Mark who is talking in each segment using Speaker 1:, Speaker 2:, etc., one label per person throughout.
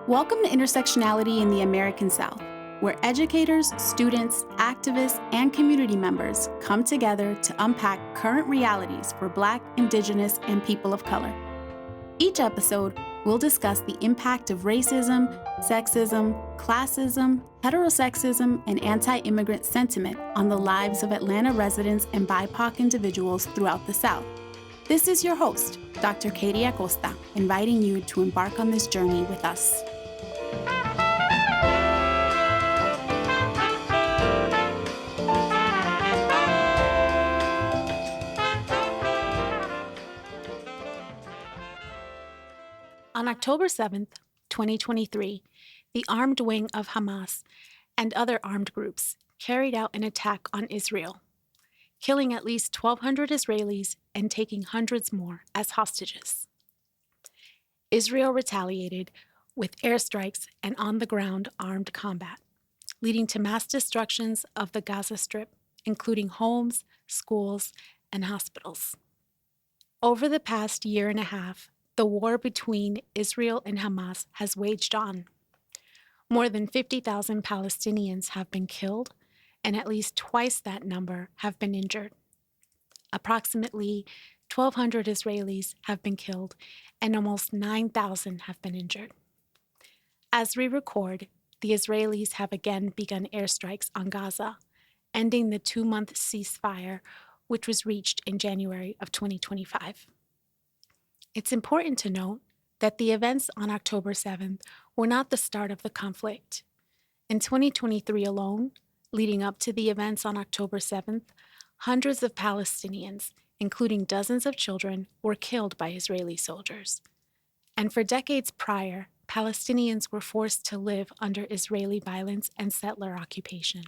Speaker 1: Welcome to Intersectionality in the American South, where educators, students, activists, and community members come together to unpack current realities for Black, Indigenous, and people of color. Each episode, we'll discuss the impact of racism, sexism, classism, heterosexism, and anti-immigrant sentiment on the lives of Atlanta residents and BIPOC individuals throughout the South. This is your host, Dr. Katie Acosta, inviting you to embark on this journey with us. On October 7th, 2023, the armed wing of Hamas and other armed groups carried out an attack on Israel, killing at least 1,200 Israelis and taking hundreds more as hostages. Israel retaliated with airstrikes and on-the-ground armed combat, leading to mass destructions of the Gaza Strip, including homes, schools, and hospitals. Over the past year and a half, the war between Israel and Hamas has waged on. More than 50,000 Palestinians have been killed, and at least twice that number have been injured. Approximately 1,200 Israelis have been killed, and almost 9,000 have been injured. As we record, the Israelis have again begun airstrikes on Gaza, ending the 2-month ceasefire, which was reached in January of 2025. It's important to note that the events on October 7th were not the start of the conflict. In 2023 alone, leading up to the events on October 7th, hundreds of Palestinians, including dozens of children, were killed by Israeli soldiers. And for decades prior, Palestinians were forced to live under Israeli violence and settler occupation.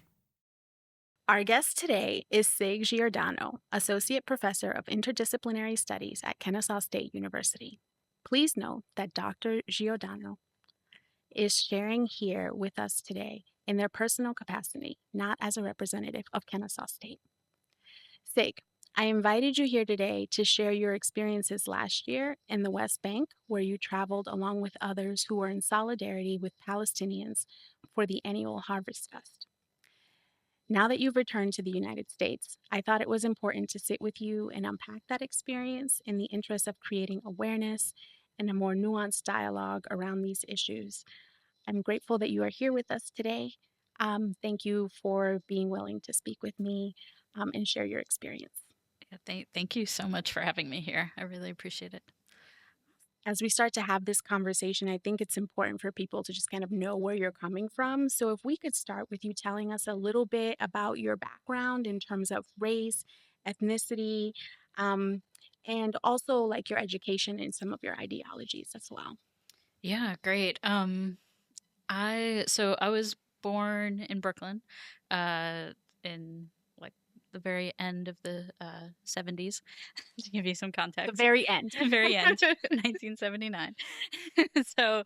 Speaker 1: Our guest today is Sig Giordano, Associate Professor of Interdisciplinary Studies at Kennesaw State University. Please note that Dr. Giordano is sharing here with us today in their personal capacity, not as a representative of Kennesaw State. Sig, I invited you here today to share your experiences last year in the West Bank, where you traveled along with others who were in solidarity with Palestinians for the annual Harvest Fest. Now that you've returned to the United States, I thought it was important to sit with you and unpack that experience in the interest of creating awareness and a more nuanced dialogue around these issues. I'm grateful that you are here with us today. Thank you for being willing to speak with me and share your experience.
Speaker 2: Yeah, thank you so much for having me here. I really appreciate it.
Speaker 1: As we start to have this conversation, I think it's important for people to just kind of know where you're coming from. So if we could start with you telling us a little bit about your background in terms of race, ethnicity, and also like your education and some of your ideologies as well.
Speaker 2: Yeah, great. I was born in Brooklyn, in like the very end of the 70s to give you some context.
Speaker 1: The very end.
Speaker 2: The very end, 1979. So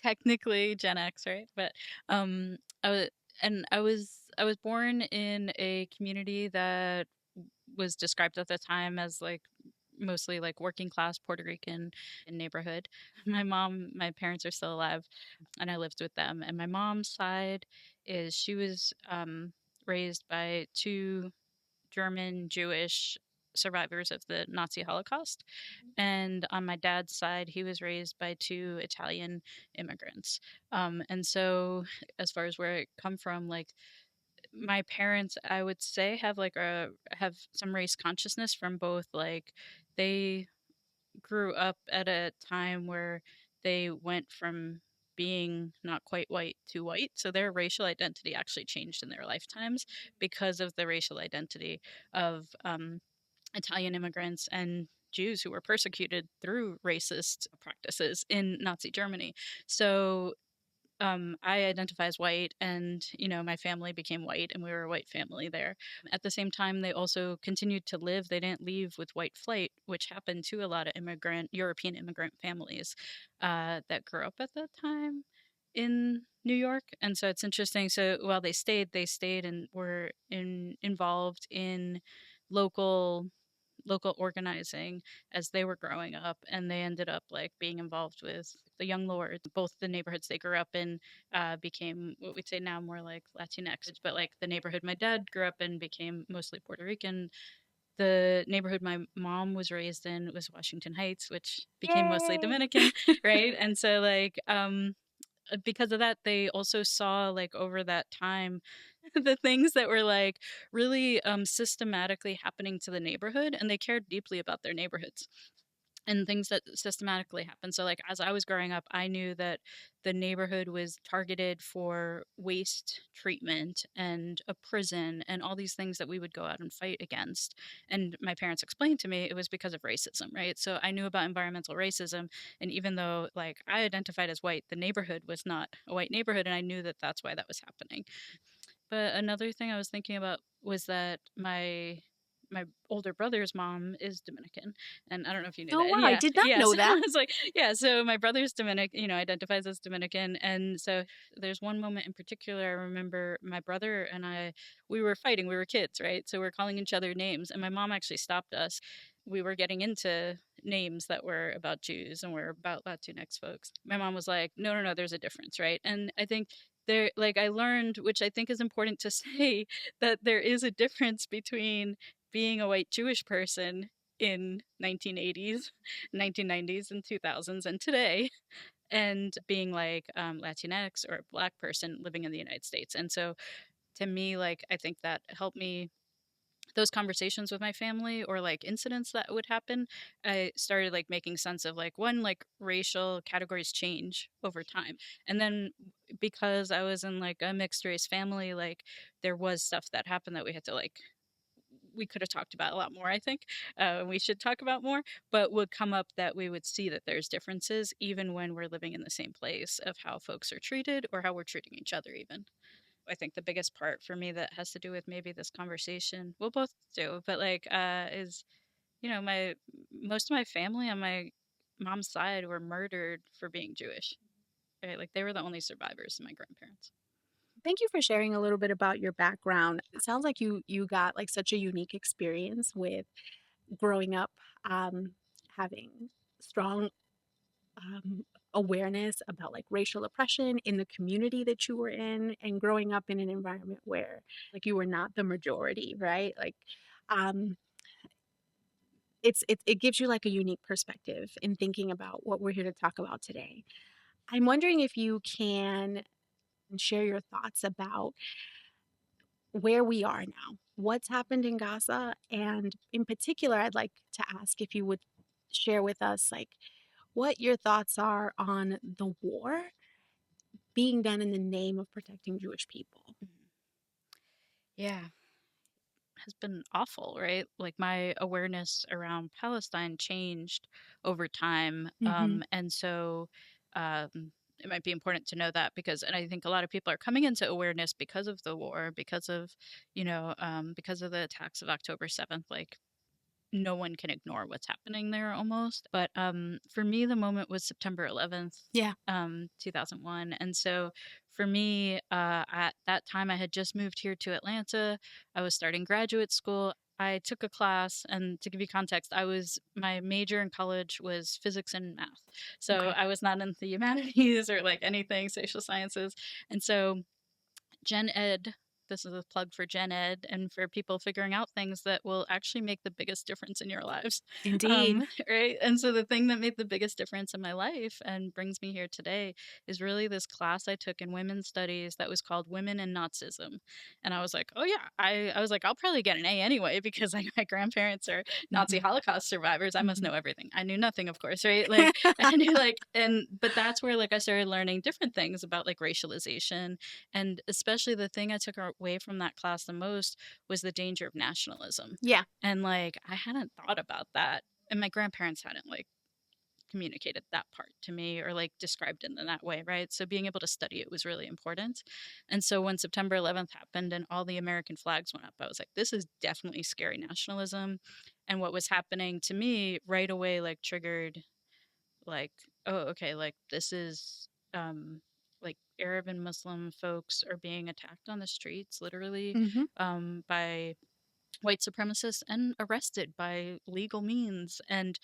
Speaker 2: technically Gen X, right? But I was I was born in a community that was described at the time as like mostly like working class Puerto Rican neighborhood. My parents are still alive, and I lived with them. And my mom's side is she was raised by two German Jewish survivors of the Nazi Holocaust. And on my dad's side, he was raised by two Italian immigrants. And so, as far as where I come from, like my parents, I would say, have some race consciousness from both. Like they grew up at a time where they went from being not quite white to white. So their racial identity actually changed in their lifetimes because of the racial identity of Italian immigrants and Jews who were persecuted through racist practices in Nazi Germany. So I identify as white, and my family became white, and we were a white family there. At the same time, they also continued to live. They didn't leave with white flight, which happened to a lot of European immigrant families that grew up at that time in New York. And so it's interesting. So while they stayed and were involved in local local organizing as they were growing up, and they ended up like being involved with the Young Lords. Both the neighborhoods they grew up in became what we'd say now more like Latinx, but like the neighborhood my dad grew up in became mostly Puerto Rican. The neighborhood my mom was raised in was Washington Heights, which became mostly
Speaker 1: Yay!
Speaker 2: Dominican, right? And so like because of that, they also saw like over that time the things that were like really systematically happening to the neighborhood, and they cared deeply about their neighborhoods and things that systematically happen. So like as I was growing up, I knew that the neighborhood was targeted for waste treatment and a prison and all these things that we would go out and fight against. And my parents explained to me it was because of racism, right? So I knew about environmental racism, and even though like I identified as white, the neighborhood was not a white neighborhood, and I knew that that's why that was happening. But another thing I was thinking about was that my older brother's mom is Dominican, and I don't know if you knew
Speaker 1: Oh
Speaker 2: that. And
Speaker 1: wow, I
Speaker 2: yeah,
Speaker 1: did not
Speaker 2: yeah.
Speaker 1: know
Speaker 2: So I
Speaker 1: that.
Speaker 2: was like, yeah. So my brother's Dominican, identifies as Dominican, and so there's one moment in particular I remember my brother and I we were fighting. We were kids, right? So we're calling each other names, and my mom actually stopped us. We were getting into names that were about Jews and were about Latinx folks. My mom was like, "No, no, no. There's a difference, right?" And I think there like I learned, which I think is important to say, that there is a difference between being a white Jewish person in 1980s, 1990s and 2000s and today, and being like Latinx or a black person living in the United States. And so to me, like I think that helped me those conversations with my family or like incidents that would happen. I started like making sense of like one, like racial categories change over time, and then because I was in like a mixed race family, like there was stuff that happened that we had to like we could have talked about a lot more, I think. We should talk about more, but would come up that we would see that there's differences even when we're living in the same place of how folks are treated or how we're treating each other even. I think the biggest part for me that has to do with maybe this conversation, we'll both do, but like, is, my most of my family on my mom's side were murdered for being Jewish. Right? Like they were the only survivors, my grandparents.
Speaker 1: Thank you for sharing a little bit about your background. It sounds like you got like such a unique experience with growing up, um, having strong awareness about like racial oppression in the community that you were in, and growing up in an environment where like you were not the majority, right? Like, um, it gives you like a unique perspective in thinking about what we're here to talk about today. I'm wondering if you can share your thoughts about where we are now, what's happened in Gaza, and in particular, I'd like to ask if you would share with us like what your thoughts are on the war being done in the name of protecting Jewish people.
Speaker 2: Mhm. Yeah, has been awful, right? Like my awareness around Palestine changed over time.
Speaker 1: Hmm.
Speaker 2: And so um, it might be important to know that because, and I think a lot of people are coming into awareness because of the war, because of the attacks of October 7th. Like no one can ignore what's happening there almost. But for me, the moment was September 11th,
Speaker 1: Yeah.
Speaker 2: 2001. And so for me, at that time, I had just moved here to Atlanta. I was starting graduate school. I took a class, and to give you context, my major in college was physics and math. So
Speaker 1: Okay.
Speaker 2: I was not in the humanities or like anything, social sciences. And so Gen Ed. This is a plug for Gen Ed and for people figuring out things that will actually make the biggest difference in your lives.
Speaker 1: Indeed.
Speaker 2: Right. And so the thing that made the biggest difference in my life and brings me here today is really this class I took in women's studies that was called Women in Nazism. And I was like, oh, yeah, I was like, I'll probably get an A anyway because like my grandparents are Nazi
Speaker 1: Hmm.
Speaker 2: Holocaust survivors. I must
Speaker 1: Hmm.
Speaker 2: know everything. I knew nothing, of course. Right. Like, I knew like, but that's where like I started learning different things about like racialization, and especially the thing I took away from that class the most was the danger of nationalism.
Speaker 1: Yeah.
Speaker 2: And like, I hadn't thought about that. And my grandparents hadn't like communicated that part to me or like described it in that way. Right. So being able to study it was really important. And so when September 11th happened and all the American flags went up, I was like, this is definitely scary nationalism. And what was happening to me right away, like triggered like, oh, okay, like this is like Arab and Muslim folks are being attacked on the streets literally
Speaker 1: Hmm.
Speaker 2: by white supremacists and arrested by legal means. And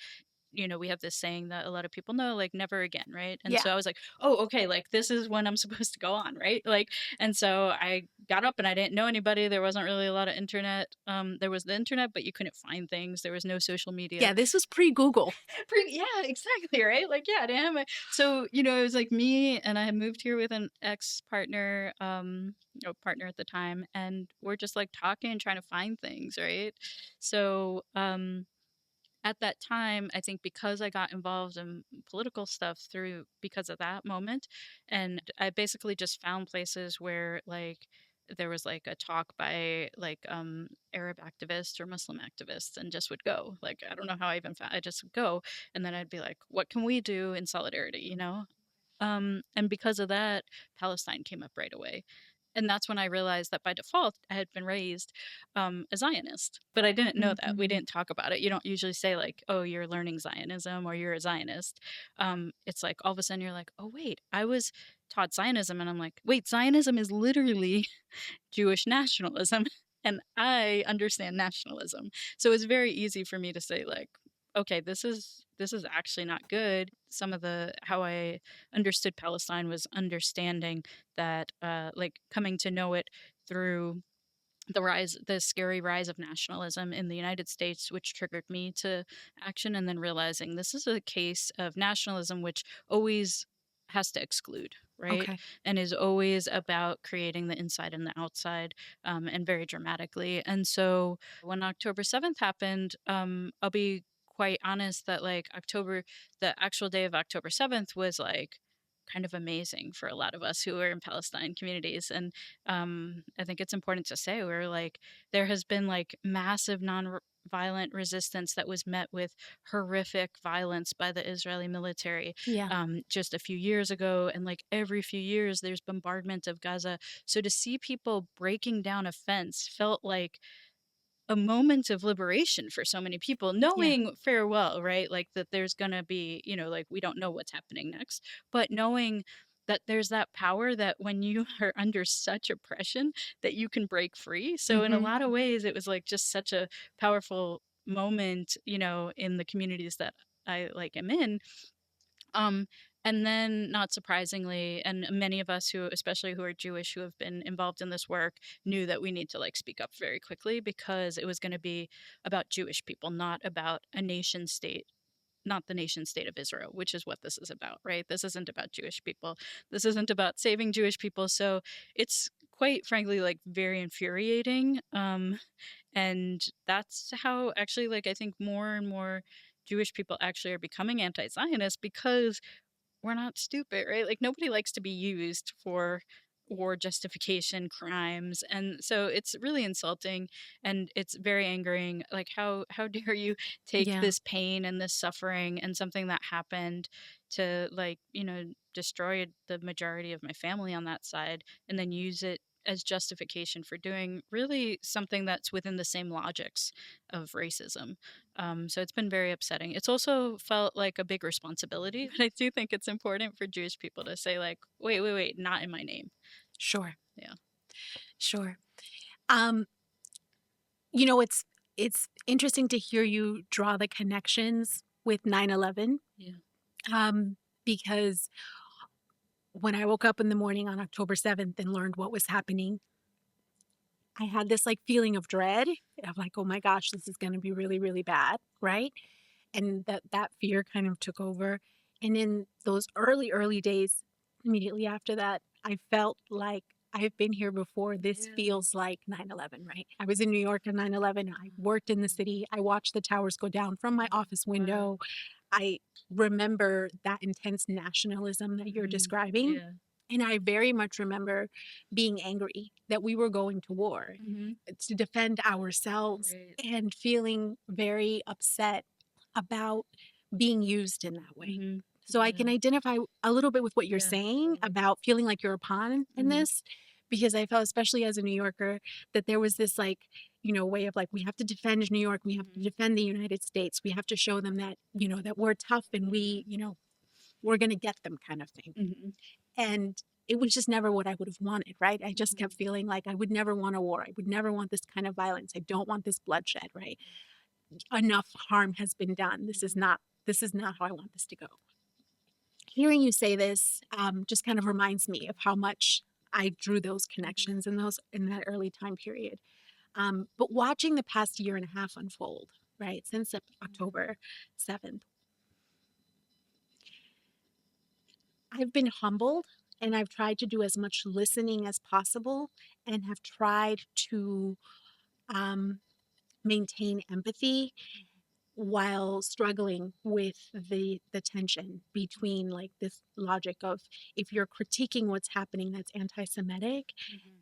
Speaker 2: we have this saying that a lot of people know, like, never again, right? And
Speaker 1: Yeah.
Speaker 2: so I was like, oh, okay, like, this is when I'm supposed to go on, right? Like, and so I got up and I didn't know anybody. There wasn't really a lot of internet. There was the internet, but you couldn't find things. There was no social media.
Speaker 1: Yeah, this was pre-Google.
Speaker 2: Yeah, exactly, right? Like, yeah, I didn't have so, it was like me, and I had moved here with an ex-partner, partner at the time, and we're just like talking and trying to find things, right? So, at that time, I think because I got involved in political stuff because of that moment, and I basically just found places where, like, there was like a talk by like Arab activists or Muslim activists, and just would go. Like, I don't know how I even found, I just would go, and then I'd be like, what can we do in solidarity, and because of that, Palestine came up right away. And that's when I realized that by default, I had been raised a Zionist. But I didn't know that. We
Speaker 1: Mhm.
Speaker 2: didn't talk about it. You don't usually say, like, oh, you're learning Zionism or you're a Zionist. It's like all of a sudden you're like, oh, wait, I was taught Zionism. And I'm like, wait, Zionism is literally Jewish nationalism, and I understand nationalism. So it's very easy for me to say, like, okay, this is actually not good. Some of the how I understood Palestine was understanding that, like, coming to know it through the scary rise of nationalism in the United States, which triggered me to action, and then realizing this is a case of nationalism which always has to exclude, right?
Speaker 1: Okay.
Speaker 2: And is always about creating the inside and the outside, and very dramatically. And so when October 7th happened, I'll be quite honest that, like, the actual day of October 7th was like kind of amazing for a lot of us who were in Palestine communities. And I think it's important to say we're like, there has been like massive non-violent resistance that was met with horrific violence by the Israeli military
Speaker 1: Yeah.
Speaker 2: just a few years ago, and like every few years there's bombardment of Gaza. So to see people breaking down a fence felt like a moment of liberation for so many people,
Speaker 1: Yeah.
Speaker 2: knowing farewell, right? Like that there's going to be, like, we don't know what's happening next, but knowing that there's that power that when you are under such oppression that you can break free. So in a
Speaker 1: Mhm.
Speaker 2: lot of ways it was like just such a powerful moment, in the communities that I like am in. um, and then, not surprisingly, and many of us who, especially who are Jewish, who have been involved in this work, knew that we need to like speak up very quickly, because it was going to be about Jewish people, not about a nation state, not the nation state of Israel, which is what this is about, right? This isn't about Jewish people. This isn't about saving Jewish people. So it's quite frankly like very infuriating. And that's how actually, like, I think more and more Jewish people actually are becoming anti-Zionist, because we're not stupid, right? Like, nobody likes to be used for war justification crimes. And so it's really insulting, and it's very angering. Like, how dare you take
Speaker 1: Yeah.
Speaker 2: this pain and this suffering and something that happened to, like, destroy the majority of my family on that side, and then use it as justification for doing really something that's within the same logics of racism. So it's been very upsetting. It's also felt like a big responsibility, but I do think it's important for Jewish people to say, like, wait, wait, wait, not in my name.
Speaker 1: Sure.
Speaker 2: Yeah.
Speaker 1: Sure. Um, it's interesting to hear you draw the connections with 9/11,
Speaker 2: Yeah.
Speaker 1: um, because when I woke up in the morning on October 7th and learned what was happening, I had this like feeling of dread of like, oh my gosh, this is going to be really, really bad, right? And that fear kind of took over. And in those early days, immediately after that, I felt like I've been here before. This
Speaker 2: Yeah.
Speaker 1: feels like 9/11, right? I was in New York on 9/11. I worked in the city. I watched the towers go down from my office
Speaker 2: Wow.
Speaker 1: window. I remember that intense nationalism that you're
Speaker 2: Hmm.
Speaker 1: describing.
Speaker 2: Yeah.
Speaker 1: And I very much remember being angry that we were going to war
Speaker 2: Hmm.
Speaker 1: to defend ourselves
Speaker 2: Right.
Speaker 1: and feeling very upset about being used in that way.
Speaker 2: Hmm.
Speaker 1: So I
Speaker 2: Yeah.
Speaker 1: can identify a little bit with what you're
Speaker 2: Yeah.
Speaker 1: saying
Speaker 2: Totally.
Speaker 1: about feeling like you're a pawn in
Speaker 2: Hmm.
Speaker 1: this, because I felt, especially as a New Yorker, that there was this like, way of like, we have to defend New York, we have to
Speaker 2: Hmm.
Speaker 1: defend the United States, we have to show them that, that we're tough and
Speaker 2: Yeah.
Speaker 1: we're going to get them kind of thing.
Speaker 2: Hmm.
Speaker 1: And it was just never what I would have wanted, right? I just kept feeling like I would never want a war. I would never want this kind of violence. I don't want this bloodshed, right? Enough harm has been done. This is not how I want this to go. Hearing you say this just kind of reminds me of how much I drew those connections in that early time period. But watching the past year and a half unfold, right, since October 7th, I've been humbled, and I've tried to do as much listening as possible, and have tried to um, maintain empathy while struggling with the tension between like this logic of, if you're critiquing what's happening that's anti-Semitic,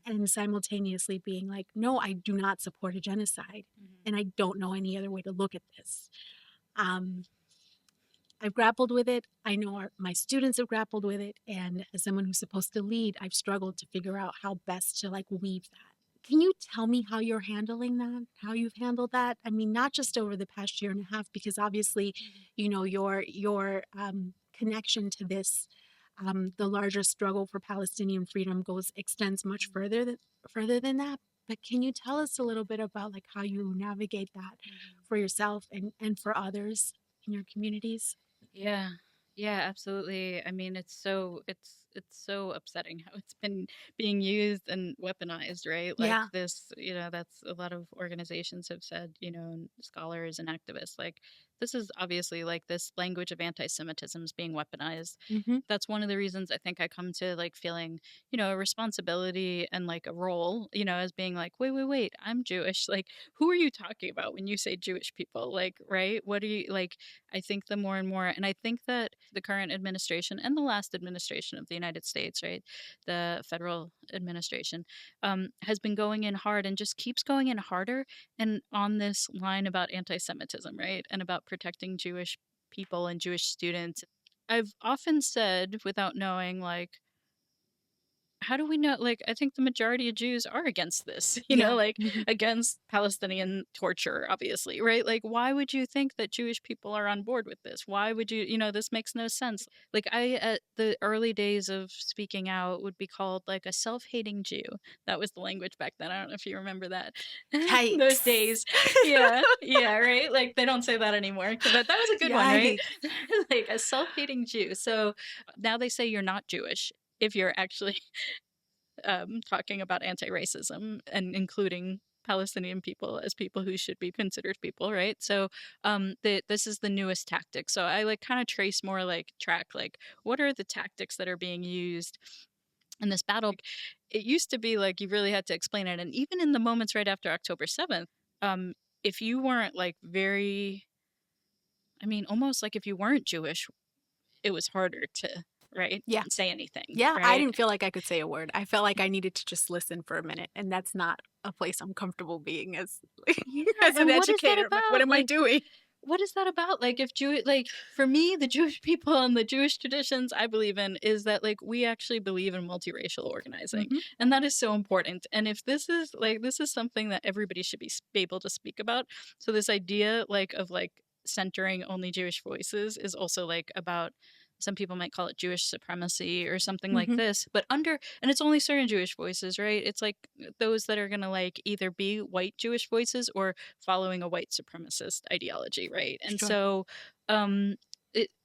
Speaker 1: and simultaneously being like, no, I do not support a genocide, and I don't know any other way to look at this. I've grappled with it. I know my students have grappled with it. And as someone who's supposed to lead, I've struggled to figure out how best to like weave that. Can you tell me how you're handling that? How you've handled that? I mean, not just over the past year and a half, because obviously, you know, your connection to this, the larger struggle for Palestinian freedom extends much further than that. But can you tell us a little bit about like how you navigate that for yourself and for others in your communities?
Speaker 2: Yeah. Yeah, absolutely. I mean, it's so upsetting how it's been being used and weaponized, right? Like
Speaker 1: Yeah.
Speaker 2: this, that's a lot of organizations have said, and scholars and activists, like this is obviously like this language of anti-Semitism is being weaponized.
Speaker 1: Mm-hmm.
Speaker 2: That's one of the reasons I think I come to like feeling, a responsibility and like a role, as being like, wait, I'm Jewish. Like, who are you talking about when you say Jewish people? Like, right? What do you like? I think the more and more, and I think that the current administration and the last administration of the United States, right, the federal administration, has been going in hard and just keeps going in harder and on this line about anti Semitism, right, and about protecting Jewish people and Jewish students. I've often said, without knowing, like, how do we know? Like, I think the majority of Jews are against this,
Speaker 1: Yeah.
Speaker 2: like
Speaker 1: Mm-hmm.
Speaker 2: against Palestinian torture, obviously, right? Like, why would you think that Jewish people are on board with this? Why would you, this makes no sense. Like, at the early days of speaking out, would be called like a self hating Jew. That was the language back then. I don't know if you remember that. Those
Speaker 1: Yikes.
Speaker 2: days. Yeah. Yeah. Right. Like, they don't say that anymore. But that was a good one, right?
Speaker 1: Yikes.
Speaker 2: Like a self hating Jew. So now they say you're not Jewish if you're actually talking about anti-racism and including Palestinian people as people who should be considered people, right? So this is the newest tactic. So I like kind of trace more like track like what are the tactics that are being used in this battle. It used to be like you really had to explain it, and even in the moments right after October 7th, if you weren't like very, I mean, almost like if you weren't Jewish, it was harder to, right,
Speaker 1: Yeah.
Speaker 2: say anything,
Speaker 1: Yeah. I
Speaker 2: right?
Speaker 1: didn't feel like I could say a word. I felt like I needed to just listen for a minute. And that's not a place I'm comfortable being as,
Speaker 2: Yeah,
Speaker 1: as an
Speaker 2: and what is that
Speaker 1: educator. I'm like, what
Speaker 2: about?
Speaker 1: am I
Speaker 2: Like,
Speaker 1: doing?
Speaker 2: what is that about? Like, if Jew, like, for me, the Jewish people and the Jewish traditions I believe in is that, like, we actually believe in multiracial organizing.
Speaker 1: Mm-hmm.
Speaker 2: And that is so important. And if this is, like, this is something that everybody should be able to speak about. So, this idea, like, of, like, centering only Jewish voices is also, like, about, some people might call it Jewish supremacy or something like
Speaker 1: Mm-hmm.
Speaker 2: this, but and it's only certain Jewish voices, right? It's like those that are going to like either be white Jewish voices or following a white supremacist ideology, right? And
Speaker 1: Sure.
Speaker 2: so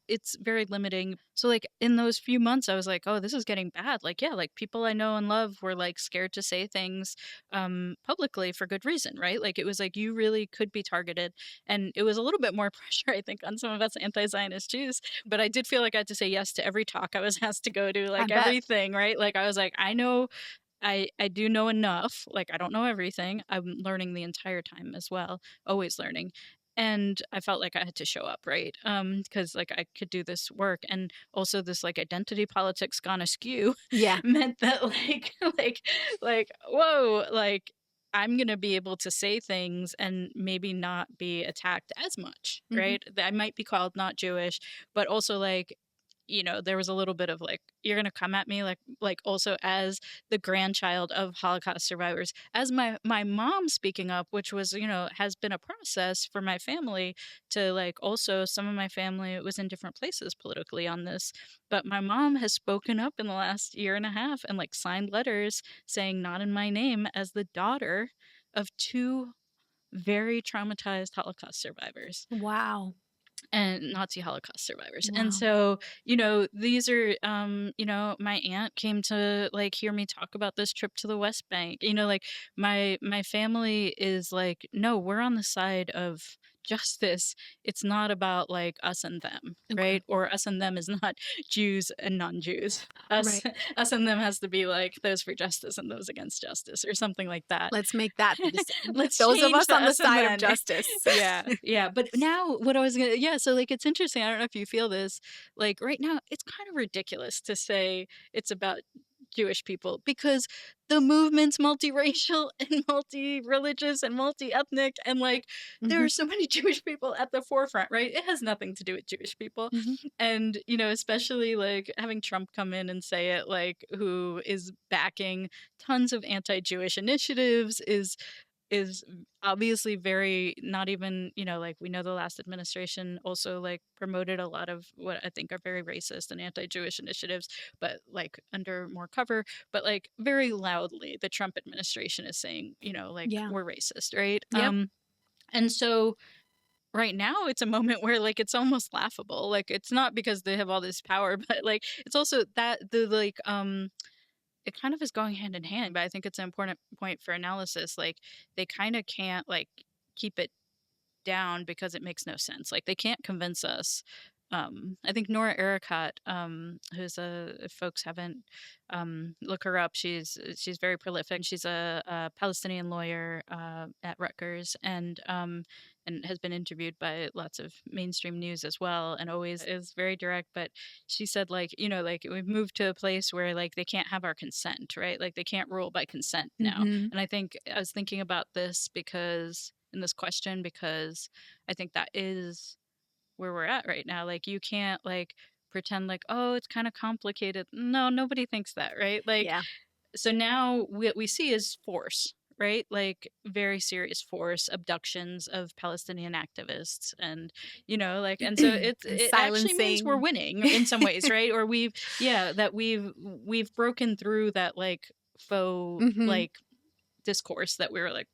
Speaker 2: it's very limiting. So like in those few months I was like, oh, this is getting bad. Like, yeah, like people I know and love were like scared to say things publicly for good reason, right? Like it was like you really could be targeted. And it was a little bit more pressure, I think, on some of us anti-Zionist Jews. But I did feel like I had to say yes to every talk I was asked to go to,
Speaker 1: I
Speaker 2: like
Speaker 1: bet.
Speaker 2: everything, right? Like I was like, I know I do know enough. Like I don't know everything. I'm learning the entire time as well, always learning. And I felt like I had to show up, right? Because like I could do this work, and also this like identity politics gone askew
Speaker 1: Yeah.
Speaker 2: meant that like whoa, like I'm gonna be able to say things and maybe not be attacked as much,
Speaker 1: Mm-hmm.
Speaker 2: right? I might be called not Jewish, but also like there was a little bit of like, you're going to come at me like also as the grandchild of Holocaust survivors, as my mom speaking up, which was, has been a process for my family to like, also some of my family was in different places politically on this, but my mom has spoken up in the last year and a half and like signed letters saying not in my name as the daughter of two very traumatized Holocaust survivors
Speaker 1: Wow.
Speaker 2: and Nazi Holocaust survivors. And
Speaker 1: Wow.
Speaker 2: so, these are, my aunt came to like hear me talk about this trip to the West Bank. Like my family is like, no, we're on the side of justice. It's not about like us and them,
Speaker 1: Okay.
Speaker 2: right? Or us and them is not Jews and non-Jews. Us,
Speaker 1: Right.
Speaker 2: us and them has to be like those for justice and those against justice, or something like that.
Speaker 1: Let's make that the decision.
Speaker 2: Let's
Speaker 1: Those of
Speaker 2: change
Speaker 1: us
Speaker 2: the
Speaker 1: on the
Speaker 2: us and
Speaker 1: side of
Speaker 2: then.
Speaker 1: justice.
Speaker 2: Yeah, yeah. But now, what I was gonna, yeah. So like, it's interesting. I don't know if you feel this. Like right now, it's kind of ridiculous to say it's about Jewish people because the movement's multiracial and multi-religious and multi-ethnic, and like there
Speaker 1: Mhm.
Speaker 2: are so many Jewish people at the forefront, right? It has nothing to do with Jewish people.
Speaker 1: Mhm.
Speaker 2: And especially like having Trump come in and say it, like, who is backing tons of anti-Jewish initiatives, is obviously very not even, like, we know the last administration also like promoted a lot of what I think are very racist and anti-Jewish initiatives, but like under more cover, but like very loudly the Trump administration is saying, like,
Speaker 1: Yeah.
Speaker 2: we're racist, right?
Speaker 1: Yep.
Speaker 2: And so right now it's a moment where like it's almost laughable. Like, it's not because they have all this power, but like it's also that the like it kind of is going hand in hand, but I think it's an important point for analysis. Like, they kind of can't like keep it down because it makes no sense. Like, they can't convince us. I think Nora Ericott, who's if folks haven't, look her up. She's very prolific. She's a Palestinian lawyer at Rutgers, and has been interviewed by lots of mainstream news as well, and always is very direct. But she said, like, like, we've moved to a place where like they can't have our consent, right? Like, they can't rule by consent now.
Speaker 1: Mhm.
Speaker 2: And I think I was thinking about this because in this question, because I think that is where we're at right now. Like, you can't like pretend like, oh, it's kind of complicated. No, nobody thinks that, right? Like,
Speaker 1: Yeah.
Speaker 2: so now what we see is force, right? Like, very serious force, abductions of Palestinian activists, and like, and so it actually means we're
Speaker 1: Silencing.
Speaker 2: winning in some ways, right? Or we've broken through that like faux
Speaker 1: Mhm.
Speaker 2: like discourse that we were like,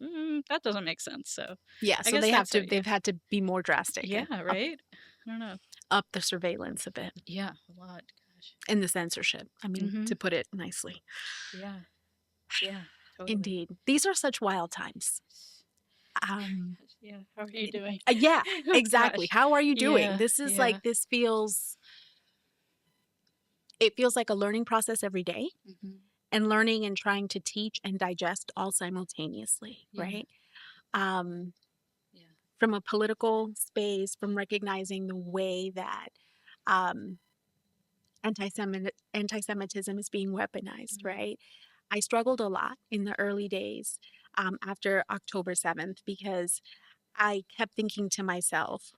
Speaker 2: that doesn't make sense. So
Speaker 1: Yeah,
Speaker 2: I
Speaker 1: so
Speaker 2: guess that's what,
Speaker 1: they've had to be more drastic
Speaker 2: yeah,
Speaker 1: and
Speaker 2: right? I don't know.
Speaker 1: up the surveillance a bit
Speaker 2: Yeah, a lot. Gosh.
Speaker 1: and the censorship. I mean,
Speaker 2: Mm-hmm.
Speaker 1: to put it nicely.
Speaker 2: Yeah. Yeah, totally.
Speaker 1: Indeed. These are such wild times.
Speaker 2: Yeah. How are you doing?
Speaker 1: Yeah,
Speaker 2: Oh
Speaker 1: exactly.
Speaker 2: gosh.
Speaker 1: How are you doing?
Speaker 2: Yeah.
Speaker 1: This is
Speaker 2: Yeah.
Speaker 1: like it feels like a learning process every day,
Speaker 2: Mm-hmm.
Speaker 1: and learning and trying to teach and digest all simultaneously,
Speaker 2: Yeah.
Speaker 1: right? Um,
Speaker 2: Yeah.
Speaker 1: from a political space, from recognizing the way that um, anti-Semitism is being weaponized,
Speaker 2: Mm-hmm.
Speaker 1: right? I struggled a lot in the early days after October 7th because I kept thinking to myself,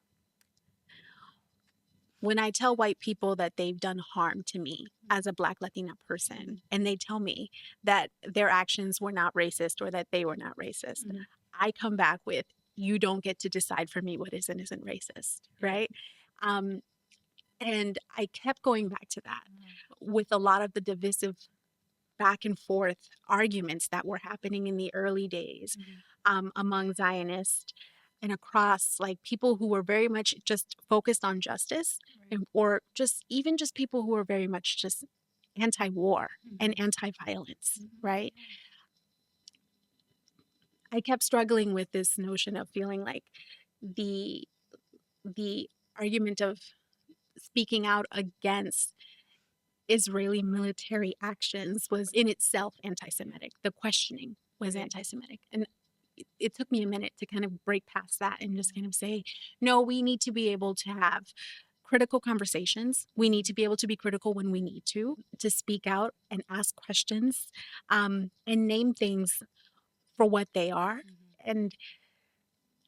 Speaker 1: when I tell white people that they've done harm to me as a Black Latina person, and they tell me that their actions were not racist or that they were not racist,
Speaker 2: Mm-hmm.
Speaker 1: I come back with, you don't get to decide for me what is and isn't racist,
Speaker 2: Yeah.
Speaker 1: right? Um, and I kept going back to that
Speaker 2: Mm-hmm.
Speaker 1: with a lot of the divisive back and forth arguments that were happening in the early days among Zionists and across like people who were very much just focused on justice,
Speaker 2: Right.
Speaker 1: or just even just people who were very much just anti-war and
Speaker 2: Mm-hmm.
Speaker 1: anti-violence,
Speaker 2: Mm-hmm.
Speaker 1: right? I kept struggling with this notion of feeling like the the argument of speaking out against Israeli military actions was in itself anti-Semitic. The questioning was
Speaker 2: Right.
Speaker 1: anti-Semitic. And it took me a minute to kind of break past that and just kind of say, no, we need to be able to have critical conversations. We need to be able to be critical when we need to speak out and ask questions, and name things for what they are.
Speaker 2: Mm-hmm.
Speaker 1: And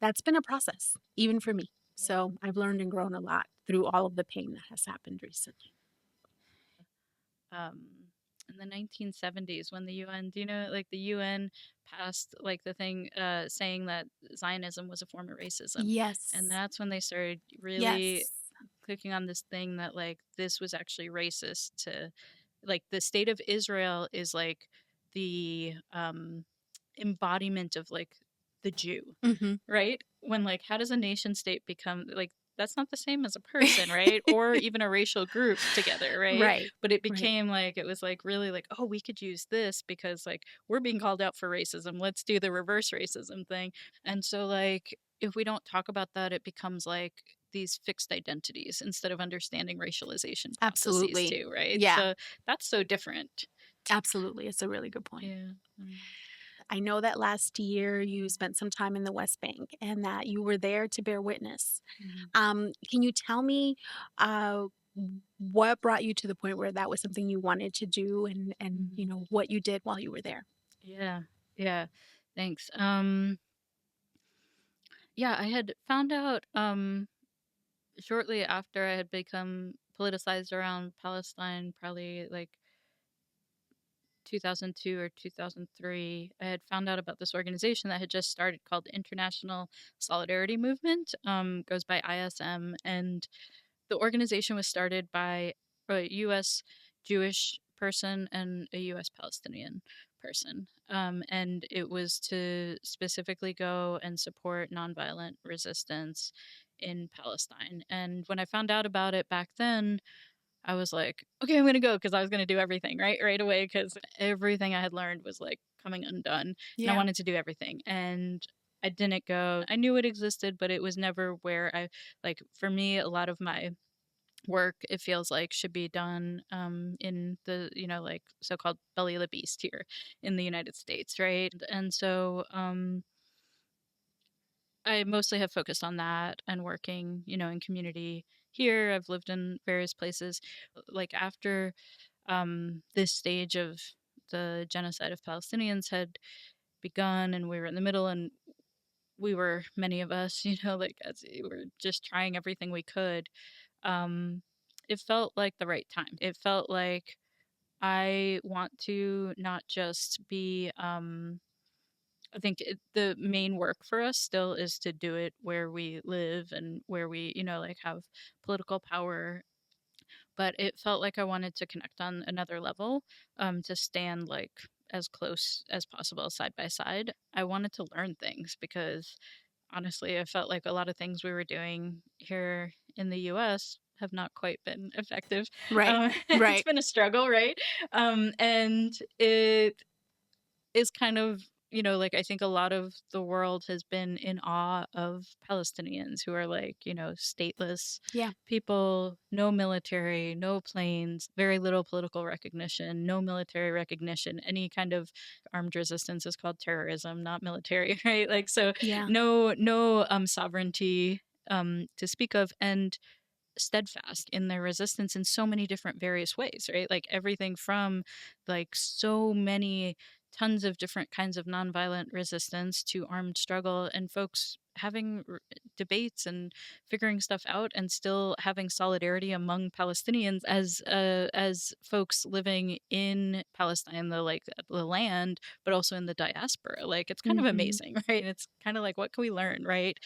Speaker 1: that's been a process, even for me.
Speaker 2: Yeah.
Speaker 1: So I've learned and grown a lot through all of the pain that has happened recently.
Speaker 2: um, in the 1970s when the UN, do you know, like the UN passed like the thing saying that Zionism was a form of racism. And
Speaker 1: Yes.
Speaker 2: that's when they started really
Speaker 1: Yes.
Speaker 2: clicking on this thing that like this was actually racist to like the state of Israel is like the embodiment of like the Jew,
Speaker 1: Hmm.
Speaker 2: right? When like how does a nation state become like that's not the same as a person, right? Or even a racial group together, right?
Speaker 1: Right.
Speaker 2: But it
Speaker 1: Right.
Speaker 2: became like it was like really like, oh, we could use this because like we're being called out for racism. Let's do the reverse racism thing. And so like if we don't talk about that, it becomes like these fixed identities instead of understanding racialization processes
Speaker 1: Absolutely.
Speaker 2: too, right?
Speaker 1: Yeah.
Speaker 2: So that's so different.
Speaker 1: Absolutely. It's a really good point.
Speaker 2: Yeah.
Speaker 1: I know that last year you spent some time in the West Bank and that you were there to bear witness.
Speaker 2: Mhm.
Speaker 1: Can you tell me uh, what brought you to the point where that was something you wanted to do, and
Speaker 2: Mhm.
Speaker 1: what you did while you were there?
Speaker 2: Yeah. Yeah. Thanks. Yeah, I had found out shortly after I had become politicized around Palestine, probably like 2002 or 2003, I had found out about this organization that had just started called International Solidarity Movement, goes by ISM. And the organization was started by a U.S. Jewish person and a U.S. Palestinian person. And it was to specifically go and support nonviolent resistance in Palestine. And when I found out about it back then, I was like, okay, I'm going to go because I was going to do everything right away because everything I had learned was like coming undone and I
Speaker 1: Yeah.
Speaker 2: wanted to do everything. And I didn't go. I knew it existed, but it was never where I like for me a lot of my work it feels like should be done in the like so-called belly of the beast here in the United States, right? And so I mostly have focused on that and working, in community here. I've lived in various places. Like after this stage of the genocide of Palestinians had begun and we were in the middle and we were many of us, like as we were just trying everything we could, um, it felt like the right time. It felt like I want to not just be I think the main work for us still is to do it where we live and where we, like have political power. But it felt like I wanted to connect on another level, to stand like as close as possible side by side. I wanted to learn things because honestly, I felt like a lot of things we were doing here in the US have not quite been effective.
Speaker 1: Right.
Speaker 2: It's
Speaker 1: Right.
Speaker 2: been a struggle, right? And it is kind of like I think a lot of the world has been in awe of Palestinians who are like stateless
Speaker 1: Yeah.
Speaker 2: people, no military, no planes, very little political recognition, no military recognition. Any kind of armed resistance is called terrorism, not military, right? Like so
Speaker 1: Yeah.
Speaker 2: no sovereignty to speak of, and steadfast in their resistance in so many different various ways, right? Like everything from like so many tons of different kinds of nonviolent resistance to armed struggle and folks having debates and figuring stuff out and still having solidarity among Palestinians as folks living in Palestine, the land, but also in the diaspora. Like it's kind of
Speaker 1: Hmm.
Speaker 2: amazing, right? It's kind of like what can we learn, right?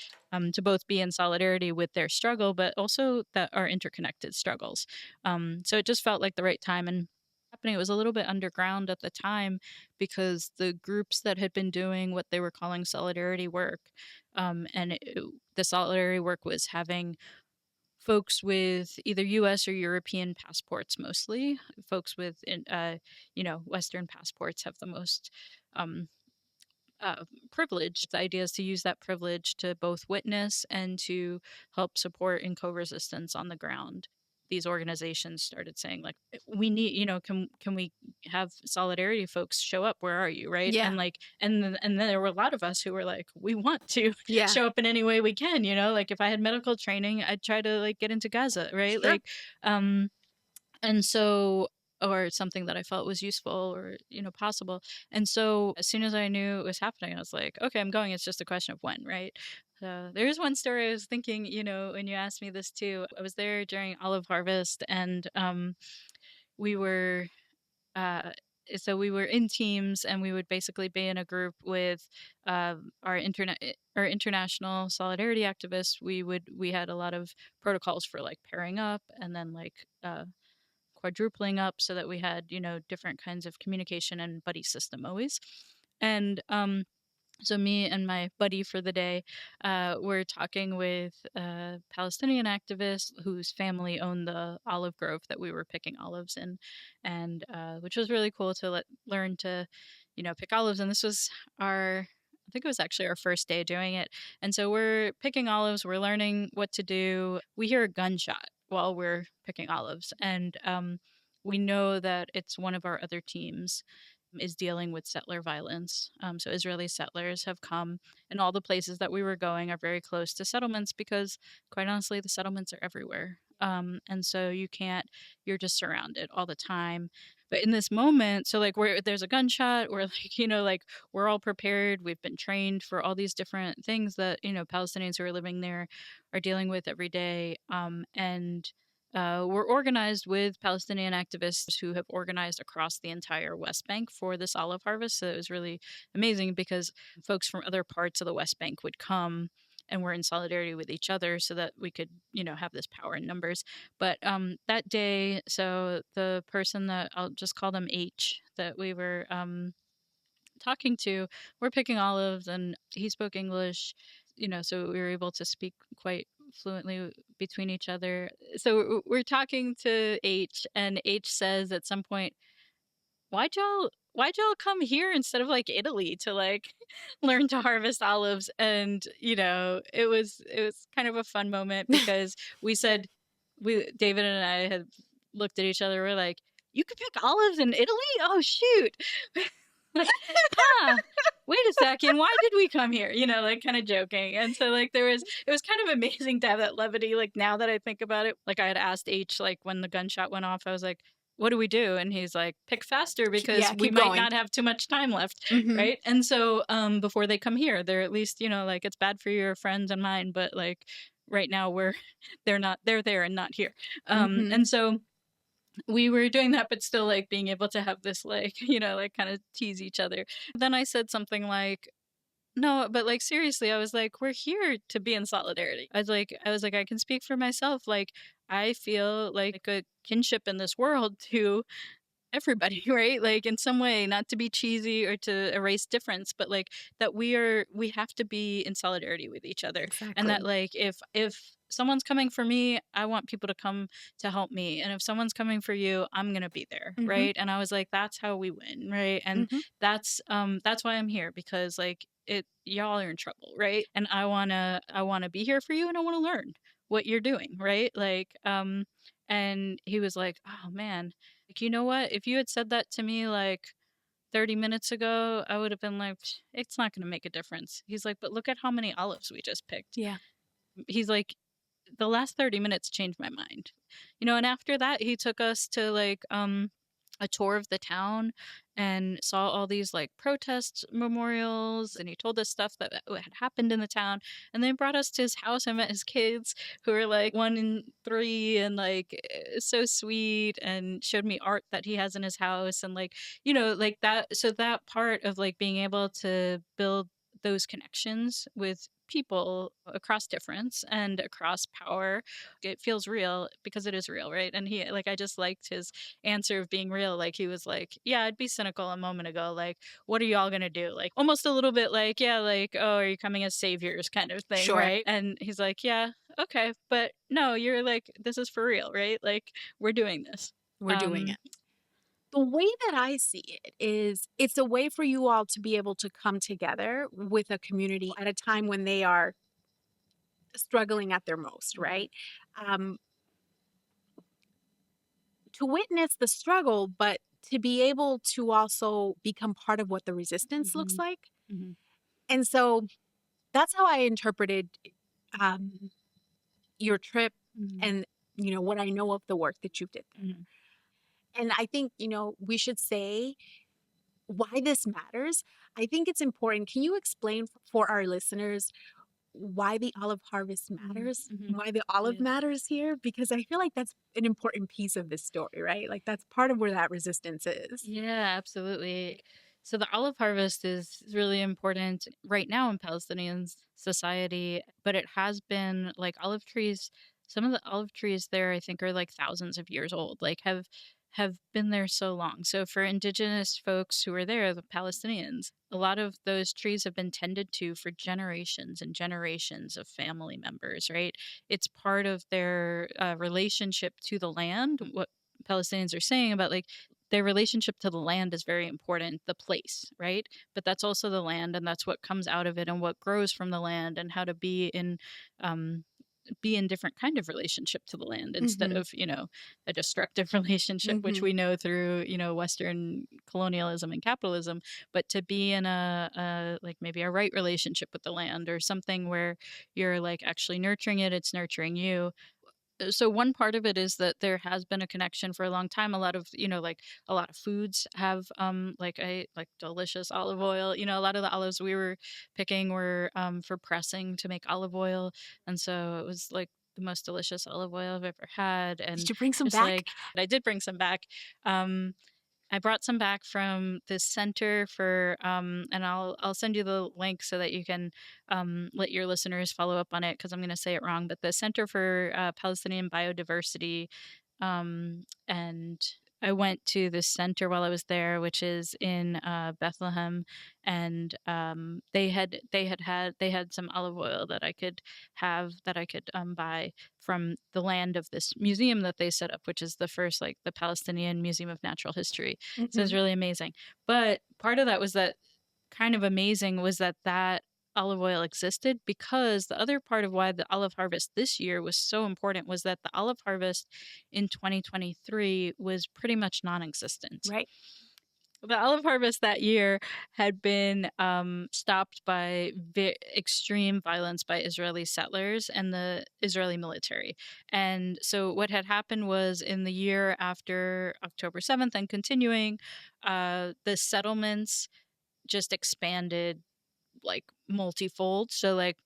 Speaker 2: To both be in solidarity with their struggle, but also that are interconnected struggles. So it just felt like the right time and happening. It was a little bit underground at the time because the groups that had been doing what they were calling solidarity work, the solidarity work was having folks with either U.S. or European passports, mostly folks with, Western passports have the most um, privilege. The idea is to use that privilege to both witness and to help support in co-resistance on the ground. These organizations started saying like we need can we have solidarity folks show up, where are you, right?
Speaker 1: Yeah.
Speaker 2: And like and then there were a lot of us who were like we want to
Speaker 1: Yeah.
Speaker 2: show up in any way we can, like if I had medical training I'd try to like get into Gaza, right?
Speaker 1: Sure.
Speaker 2: Like um and so or something that I felt was useful or possible. And so as soon as I knew it was happening I was like okay, I'm going. It's just a question of when, right? So there's one story I was thinking, when you asked me this too. I was there during olive harvest and we were uh, so we were in teams, and we would basically be in a group with our international solidarity activists. We had a lot of protocols for like pairing up, and then like quadrupling up, so that we had, different kinds of communication and buddy system always. And so me and my buddy for the day were talking with a Palestinian activist whose family owned the olive grove that we were picking olives in, and which was really cool to learn to, pick olives. And this was I think it was actually our first day doing it. And so we're picking olives, we're learning what to do. We hear a gunshot while we're picking olives, and we know that it's one of our other teams is dealing with settler violence. So Israeli settlers have come, and all the places that we were going are very close to settlements because, quite honestly, the settlements are everywhere. And so you're just surrounded all the time. But in this moment, so like where there's a gunshot, or like, like we're all prepared. We've been trained for all these different things that, Palestinians who are living there are dealing with every day. And we're organized with Palestinian activists who have organized across the entire West Bank for this olive harvest. So it was really amazing because folks from other parts of the West Bank would come, and we're in solidarity with each other so that we could, have this power in numbers. But that day, so the person that I'll just call them H, that we were talking to, we're picking olives, and he spoke English, so we were able to speak quite fluently between each other. So we're talking to H, and H says at some point, why'd y'all come here instead of like Italy to like learn to harvest olives? And it was kind of a fun moment because we said, we David and I had looked at each other, we're like, you could pick olives in Italy? Oh shoot. Like, huh, wait a second, why did we come here? Like kind of joking. And so like it was kind of amazing to have that levity. Like now that I think about it, like I had asked H, like when the gunshot went off, I was like, what do we do? And he's like, pick faster because
Speaker 1: Yeah,
Speaker 2: we
Speaker 1: keep
Speaker 2: might
Speaker 1: going.
Speaker 2: not have too much time left.
Speaker 1: Mhm.
Speaker 2: Right. And so before they come here, they're at least, like it's bad for your friends and mine, but like right now they're there and not here.
Speaker 1: Mhm.
Speaker 2: And so we were doing that, but still like being able to have this like, like kind of tease each other. Then I said something like, no, but like seriously, I was like, we're here to be in solidarity. I was like, I can speak for myself. Like, I feel like a kinship in this world to everybody, right? Like in some way, not to be cheesy or to erase difference, but like that we have to be in solidarity with each other. And that
Speaker 1: Exactly.
Speaker 2: like if someone's coming for me, I want people to come to help me. And if someone's coming for you, I'm going to be there,
Speaker 1: Mhm.
Speaker 2: right? And I was like, that's how we win, right? And
Speaker 1: Mhm.
Speaker 2: that's why I'm here, because like y'all are in trouble, right? And I want to be here for you, and I want to learn what you're doing, right? Like and he was like, oh man, like, you know what? If you had said that to me like 30 minutes ago, I would have been like, it's not going to make a difference. He's like, but look at how many olives we just picked.
Speaker 1: Yeah.
Speaker 2: He's like, the last 30 minutes changed my mind. And after that, he took us to like a tour of the town and saw all these like protest memorials, and he told us stuff that had happened in the town, and then brought us to his house. I met his kids, who were like 1 and 3, and like so sweet, and showed me art that he has in his house, and like like that. So that part of like being able to build those connections with people across difference and across power, it feels real because it is real, right? And he, like, I just liked his answer of being real. Like, he was like, yeah, I'd be cynical a moment ago, like, what are y'all gonna do? Like, almost a little bit like, yeah, like, oh, are you coming as saviors kind of thing,
Speaker 1: Sure.
Speaker 2: right? And he's like, yeah, okay, but no, you're like, this is for real, right? Like, we're doing this.
Speaker 1: We're doing it. The way that I see it is it's a way for you all to be able to come together with a community at a time when they are struggling at their most,
Speaker 2: Mhm.
Speaker 1: right? Um, to witness the struggle, but to be able to also become part of what the resistance looks
Speaker 2: Mhm.
Speaker 1: like.
Speaker 2: Mhm.
Speaker 1: And so that's how I interpreted um, your trip
Speaker 2: Mhm.
Speaker 1: and, what I know of the work that you did there.
Speaker 2: Mhm.
Speaker 1: And I think, we should say why this matters. I think it's important. Can you explain for our listeners why the olive harvest matters,
Speaker 2: Mm-hmm.
Speaker 1: why the olive
Speaker 2: Yeah.
Speaker 1: matters here, because I feel like that's an important piece of this story, right? Like that's part of where that resistance is.
Speaker 2: Yeah, absolutely. So the olive harvest is really important right now in Palestinian society, but it has been like olive trees. Some of the olive trees there, I think, are like thousands of years old. Like have been there so long. So for indigenous folks who are there, the Palestinians, a lot of those trees have been tended to for generations and generations of family members. Right? It's part of their relationship to the land. What Palestinians are saying about like their relationship to the land is very important, the place, right? But that's also the land, and that's what comes out of it, and what grows from the land, and how to um, be in different kind of relationship to the land instead
Speaker 1: Mm-hmm.
Speaker 2: of a destructive relationship, which
Speaker 1: Mm-hmm.
Speaker 2: we know through Western colonialism and capitalism, but to be in a like maybe a right relationship with the land, or something where you're like actually nurturing it, it's nurturing you. So one part of it is that there has been a connection for a long time. A lot of like a lot of foods have like a like delicious olive oil. A lot of the olives we were picking were for pressing to make olive oil, and so it was like the most delicious olive oil I've ever had.
Speaker 1: Did
Speaker 2: And
Speaker 1: you bring some
Speaker 2: just
Speaker 1: back?
Speaker 2: like I did bring some back. um I brought some back from this center for, and I'll send you the link so that you can let your listeners follow up on it, because I'm going to say it wrong. But the Center for Palestinian Biodiversity, and I went to this center while I was there, which is in Bethlehem, and they had some olive oil that I could buy from the land of this museum that they set up, which is the first, like, the Palestinian Museum of Natural History. So it's
Speaker 1: Mm-hmm.
Speaker 2: really amazing. But part of that was that kind of amazing was that olive oil existed, because the other part of why the olive harvest this year was so important was that the olive harvest in 2023 was pretty much non-existent.
Speaker 1: Right.
Speaker 2: The olive harvest that year had been stopped by extreme violence by Israeli settlers and the Israeli military. And so what had happened was, in the year after October 7th and continuing, the settlements just expanded like multifold. So like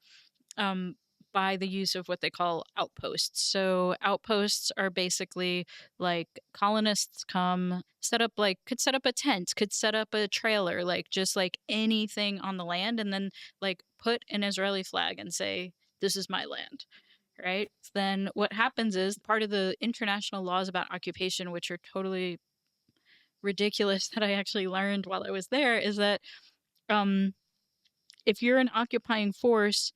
Speaker 2: um, by the use of what they call outposts. So outposts are basically like colonists come, could set up a tent, could set up a trailer, like just like anything on the land, and then like put an Israeli flag and say, "This is my land." Right? Then what happens is, part of the international laws about occupation, which are totally ridiculous, that I actually learned while I was there, is that um, if you're an occupying force,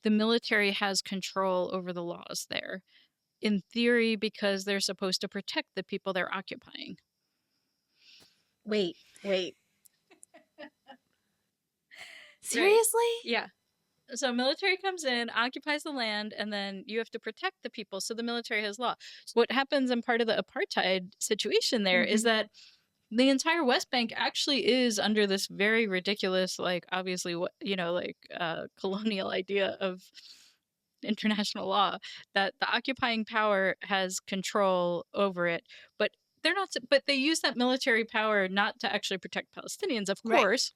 Speaker 2: the military has control over the laws there, in theory, because they're supposed to protect the people they're occupying.
Speaker 1: Wait.
Speaker 2: Right.
Speaker 1: Seriously?
Speaker 2: Yeah. So military comes in, occupies the land, and then you have to protect the people. So the military has law. What happens in part of the apartheid situation there is
Speaker 1: Mm-hmm.
Speaker 2: that the entire West Bank actually is under this very ridiculous, like, obviously, what, colonial idea of international law, that the occupying power has control over it. But but they use that military power not to actually protect Palestinians, of
Speaker 1: Right.
Speaker 2: course,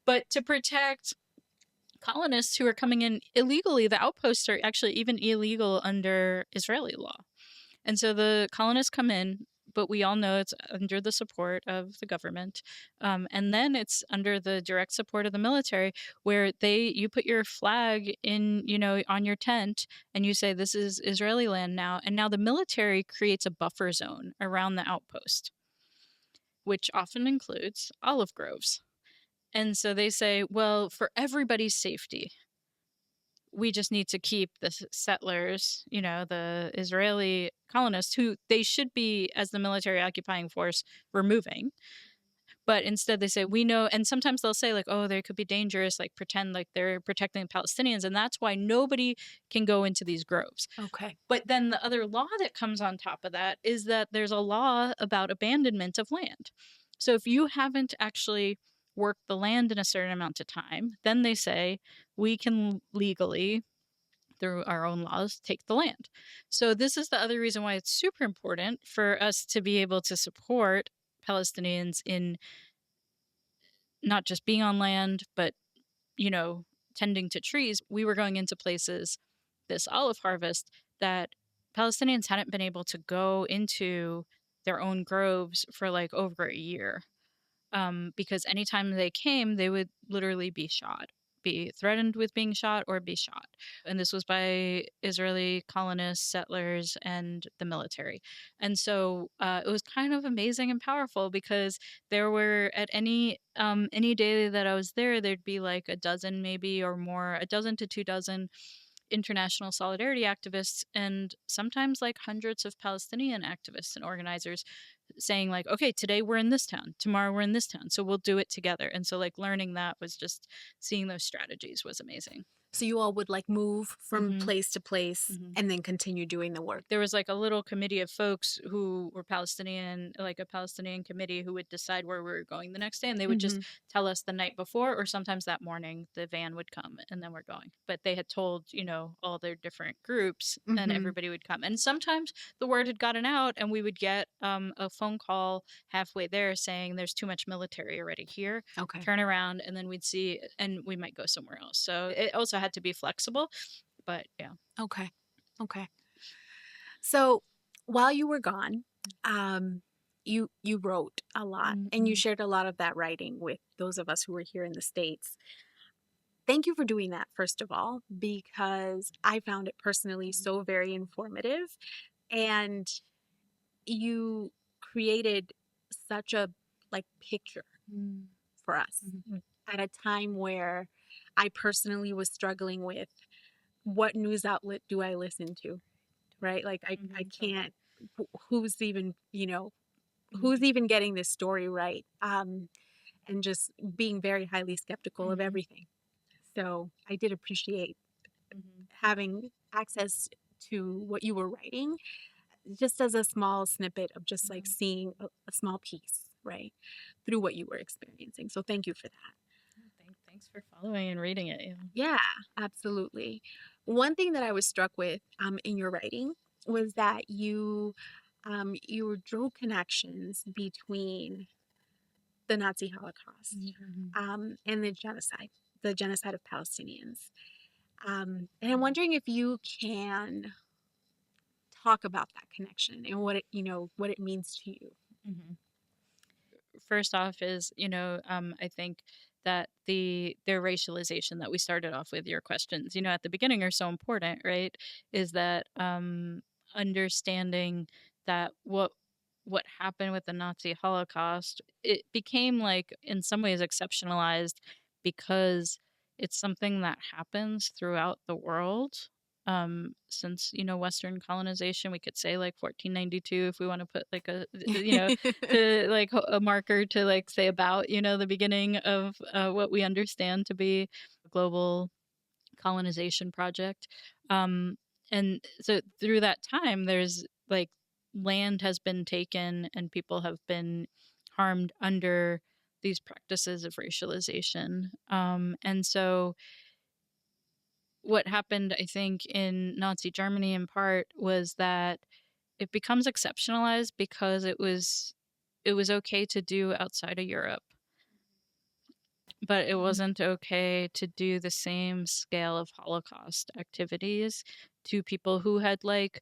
Speaker 2: but to protect colonists who are coming in illegally. The outposts are actually even illegal under Israeli law. And so the colonists come in, but we all know it's under the support of the government. And then it's under the direct support of the military, where you put your flag in, on your tent, and you say, "This is Israeli land now." And now the military creates a buffer zone around the outpost, which often includes olive groves. And so they say, well, for everybody's safety, we just need to keep the settlers, the Israeli colonists, who they should be, as the military occupying force, removing. But instead they say, we know, and sometimes they'll say, like, "Oh, they could be dangerous," like pretend like they're protecting the Palestinians, and that's why nobody can go into these groves.
Speaker 1: Okay.
Speaker 2: But then the other law that comes on top of that is that there's a law about abandonment of land. So if you haven't actually worked the land in a certain amount of time, then they say, we can legally, through our own laws, take the land. So this is the other reason why it's super important for us to be able to support Palestinians in not just being on land, but you know, tending to trees, we were going into places this olive harvest that Palestinians hadn't been able to go into their own groves for like over a year. Because anytime they came, they would literally be shot, be threatened with being shot or be shot. And this was by Israeli colonists, settlers, and the military. And so it was kind of amazing and powerful because there were at any day that I was there, there'd be like a dozen maybe or more, a dozen to 2 dozen international solidarity activists and sometimes like hundreds of Palestinian activists and organizers saying like, okay, today we're in this town, tomorrow we're in this town, so we'll do it together. And so like learning that was just seeing those strategies was amazing.
Speaker 1: So you all would like move from
Speaker 2: Mhm.
Speaker 1: place to place
Speaker 2: Mhm.
Speaker 1: and then continue doing the work.
Speaker 2: There was like a little committee of folks who were Palestinian, like a Palestinian committee who would decide where we were going the next day. And they would just tell us the night before, or sometimes that morning, the van would come and then we're going. But they had told, you know, all their different groups and everybody would come. And sometimes the word had gotten out and we would get a phone call halfway there saying there's too much military already here.
Speaker 1: Okay.
Speaker 2: Turn around and then we'd see, and we might go somewhere else. So it also had to be flexible. But yeah.
Speaker 1: Okay. Okay. So while you were gone, you wrote a lot and you shared a lot of that writing with those of us who were here in the States. Thank you for doing that, first of all, because I found it personally so very informative. And you created such a like picture for us at a time where I personally was struggling with what news outlet do I listen to, right? Like I can't, who's even, who's even getting this story right? And just being very highly skeptical of everything. So I did appreciate having access to what you were writing, just as a small snippet of just like seeing a small piece, right, through what you were experiencing. So thank you for that.
Speaker 2: Thanks for following and reading it.
Speaker 1: Yeah, absolutely. One thing that I was struck with in your writing was that you drew connections between the Nazi Holocaust and the genocide of Palestinians. And I'm wondering if you can talk about that connection and what it means to you.
Speaker 2: First off is, I think that their racialization that we started off with, your questions, at the beginning are so important, right? Is that understanding that what happened with the Nazi Holocaust, it became like in some ways exceptionalized because it's something that happens throughout the world. Since Western colonization, we could say like 1492 if we want to put like a to like a marker to like say about the beginning of what we understand to be a global colonization project. And so through that time, there's like land has been taken and people have been harmed under these practices of racialization. And so what happened, I think, in Nazi Germany in part was that it becomes exceptionalized because it was okay to do outside of Europe, but it wasn't okay to do the same scale of Holocaust activities to people who had like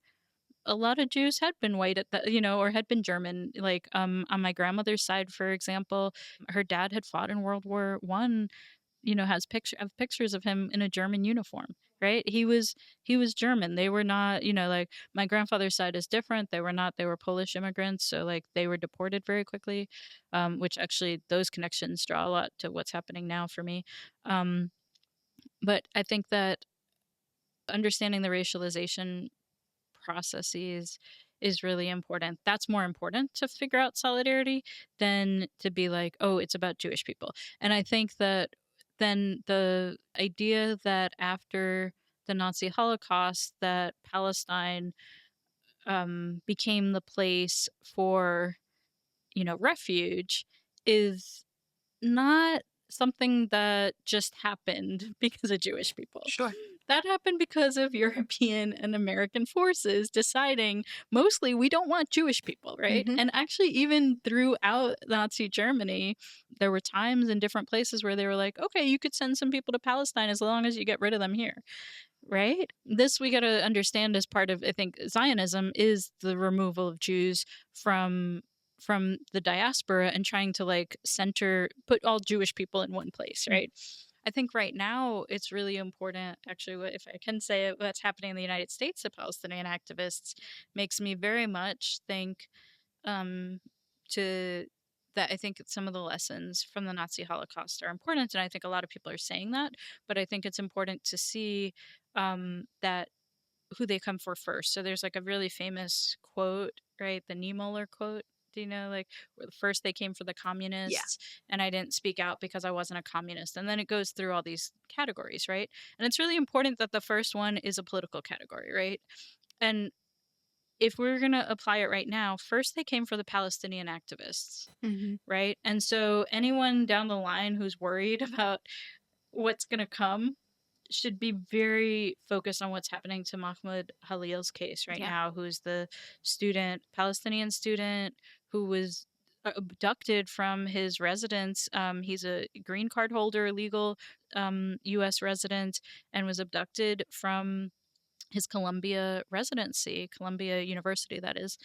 Speaker 2: a lot of Jews had been white at that, or had been German. Like on my grandmother's side, for example, her dad had fought in World War I, has pictures of him in a German uniform, right? He was German. They were not, like my grandfather's side is different. They were not, they were Polish immigrants. So like they were deported very quickly, which actually those connections draw a lot to what's happening now for me. But I think that understanding the racialization processes is really important. That's more important to figure out solidarity than to be like, oh, it's about Jewish people. And I think that then the idea that after the Nazi Holocaust, that Palestine became the place for, refuge is not something that just happened because of Jewish people.
Speaker 1: Sure.
Speaker 2: that happened because of European and American forces deciding mostly we don't want Jewish people, right?
Speaker 1: Mhm.
Speaker 2: And actually, even throughout Nazi Germany, there were times in different places where they were like, okay, you could send some people to Palestine as long as you get rid of them here, right? This we got to understand as part of, I think, Zionism is the removal of Jews from the diaspora and trying to like put all Jewish people in one place,
Speaker 1: Mm.
Speaker 2: right? I think right now it's really important, actually, if I can say it, what's happening in the United States to Palestinian activists makes me very much think um, to that I think some of the lessons from the Nazi Holocaust are important. And I think a lot of people are saying that, but I think it's important to see that who they come for first. So there's like a really famous quote, right? The Niemöller quote. Do you know, like, where first they came for the
Speaker 1: Yeah.
Speaker 2: communists and I didn't speak out because I wasn't a communist. And then it goes through all these categories, right? And it's really important that the first one is a political category, right? And if we're going to apply it right now, first they came for the Palestinian activists,
Speaker 1: Mhm.
Speaker 2: right? And so anyone down the line who's worried about what's going to come should be very focused on what's happening to Mahmoud Halil's case right
Speaker 1: Yeah.
Speaker 2: now, who's the Palestinian student who was abducted from his residence. He's a green card holder, legal U.S. resident, and was abducted from his Columbia University, that is,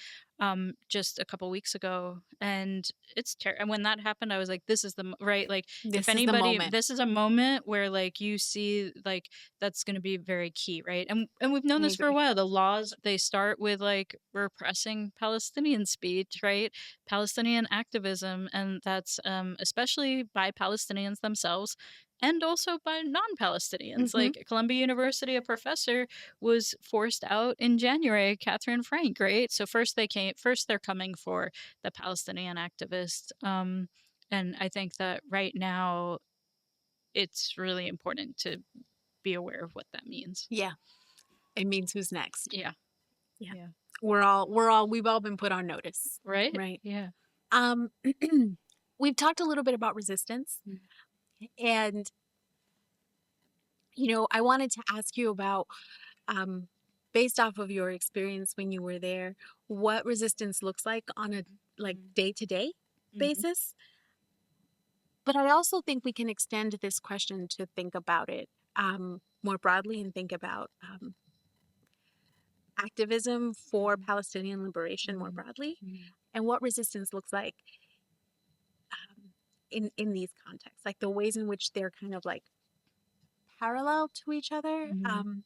Speaker 2: just a couple weeks ago. And it's terrible. And when that happened, I was like, this is right. Like, if
Speaker 1: This is the
Speaker 2: anybody,
Speaker 1: moment.
Speaker 2: this is a moment where like you see, like, that's going to be very key, right? And we've known
Speaker 1: I
Speaker 2: this for a
Speaker 1: agree.
Speaker 2: while. The laws, they start with like repressing Palestinian speech, right? Palestinian activism. And that's especially by Palestinians themselves. And also by non-Palestinians,
Speaker 1: Mhm.
Speaker 2: like Columbia University, a professor was forced out in January, Catherine Frank, right? So first they're coming for the Palestinian activists. And I think that right now it's really important to be aware of what that means.
Speaker 1: Yeah. It means who's next.
Speaker 2: Yeah.
Speaker 1: Yeah.
Speaker 2: Yeah.
Speaker 1: We've all been put on notice,
Speaker 2: Right?
Speaker 1: right?
Speaker 2: Yeah.
Speaker 1: Um, we've talked a little bit about resistance,
Speaker 2: Mm.
Speaker 1: and I wanted to ask you about, um, based off of your experience when you were there, what resistance looks like on a like day to day
Speaker 2: Mhm.
Speaker 1: basis. But I also think we can extend this question to think about it more broadly and think about activism for Palestinian liberation more
Speaker 2: Mhm.
Speaker 1: broadly,
Speaker 2: Mhm.
Speaker 1: and what resistance looks like in these contexts, like the ways in which they're kind of like parallel to each other,
Speaker 2: Mhm.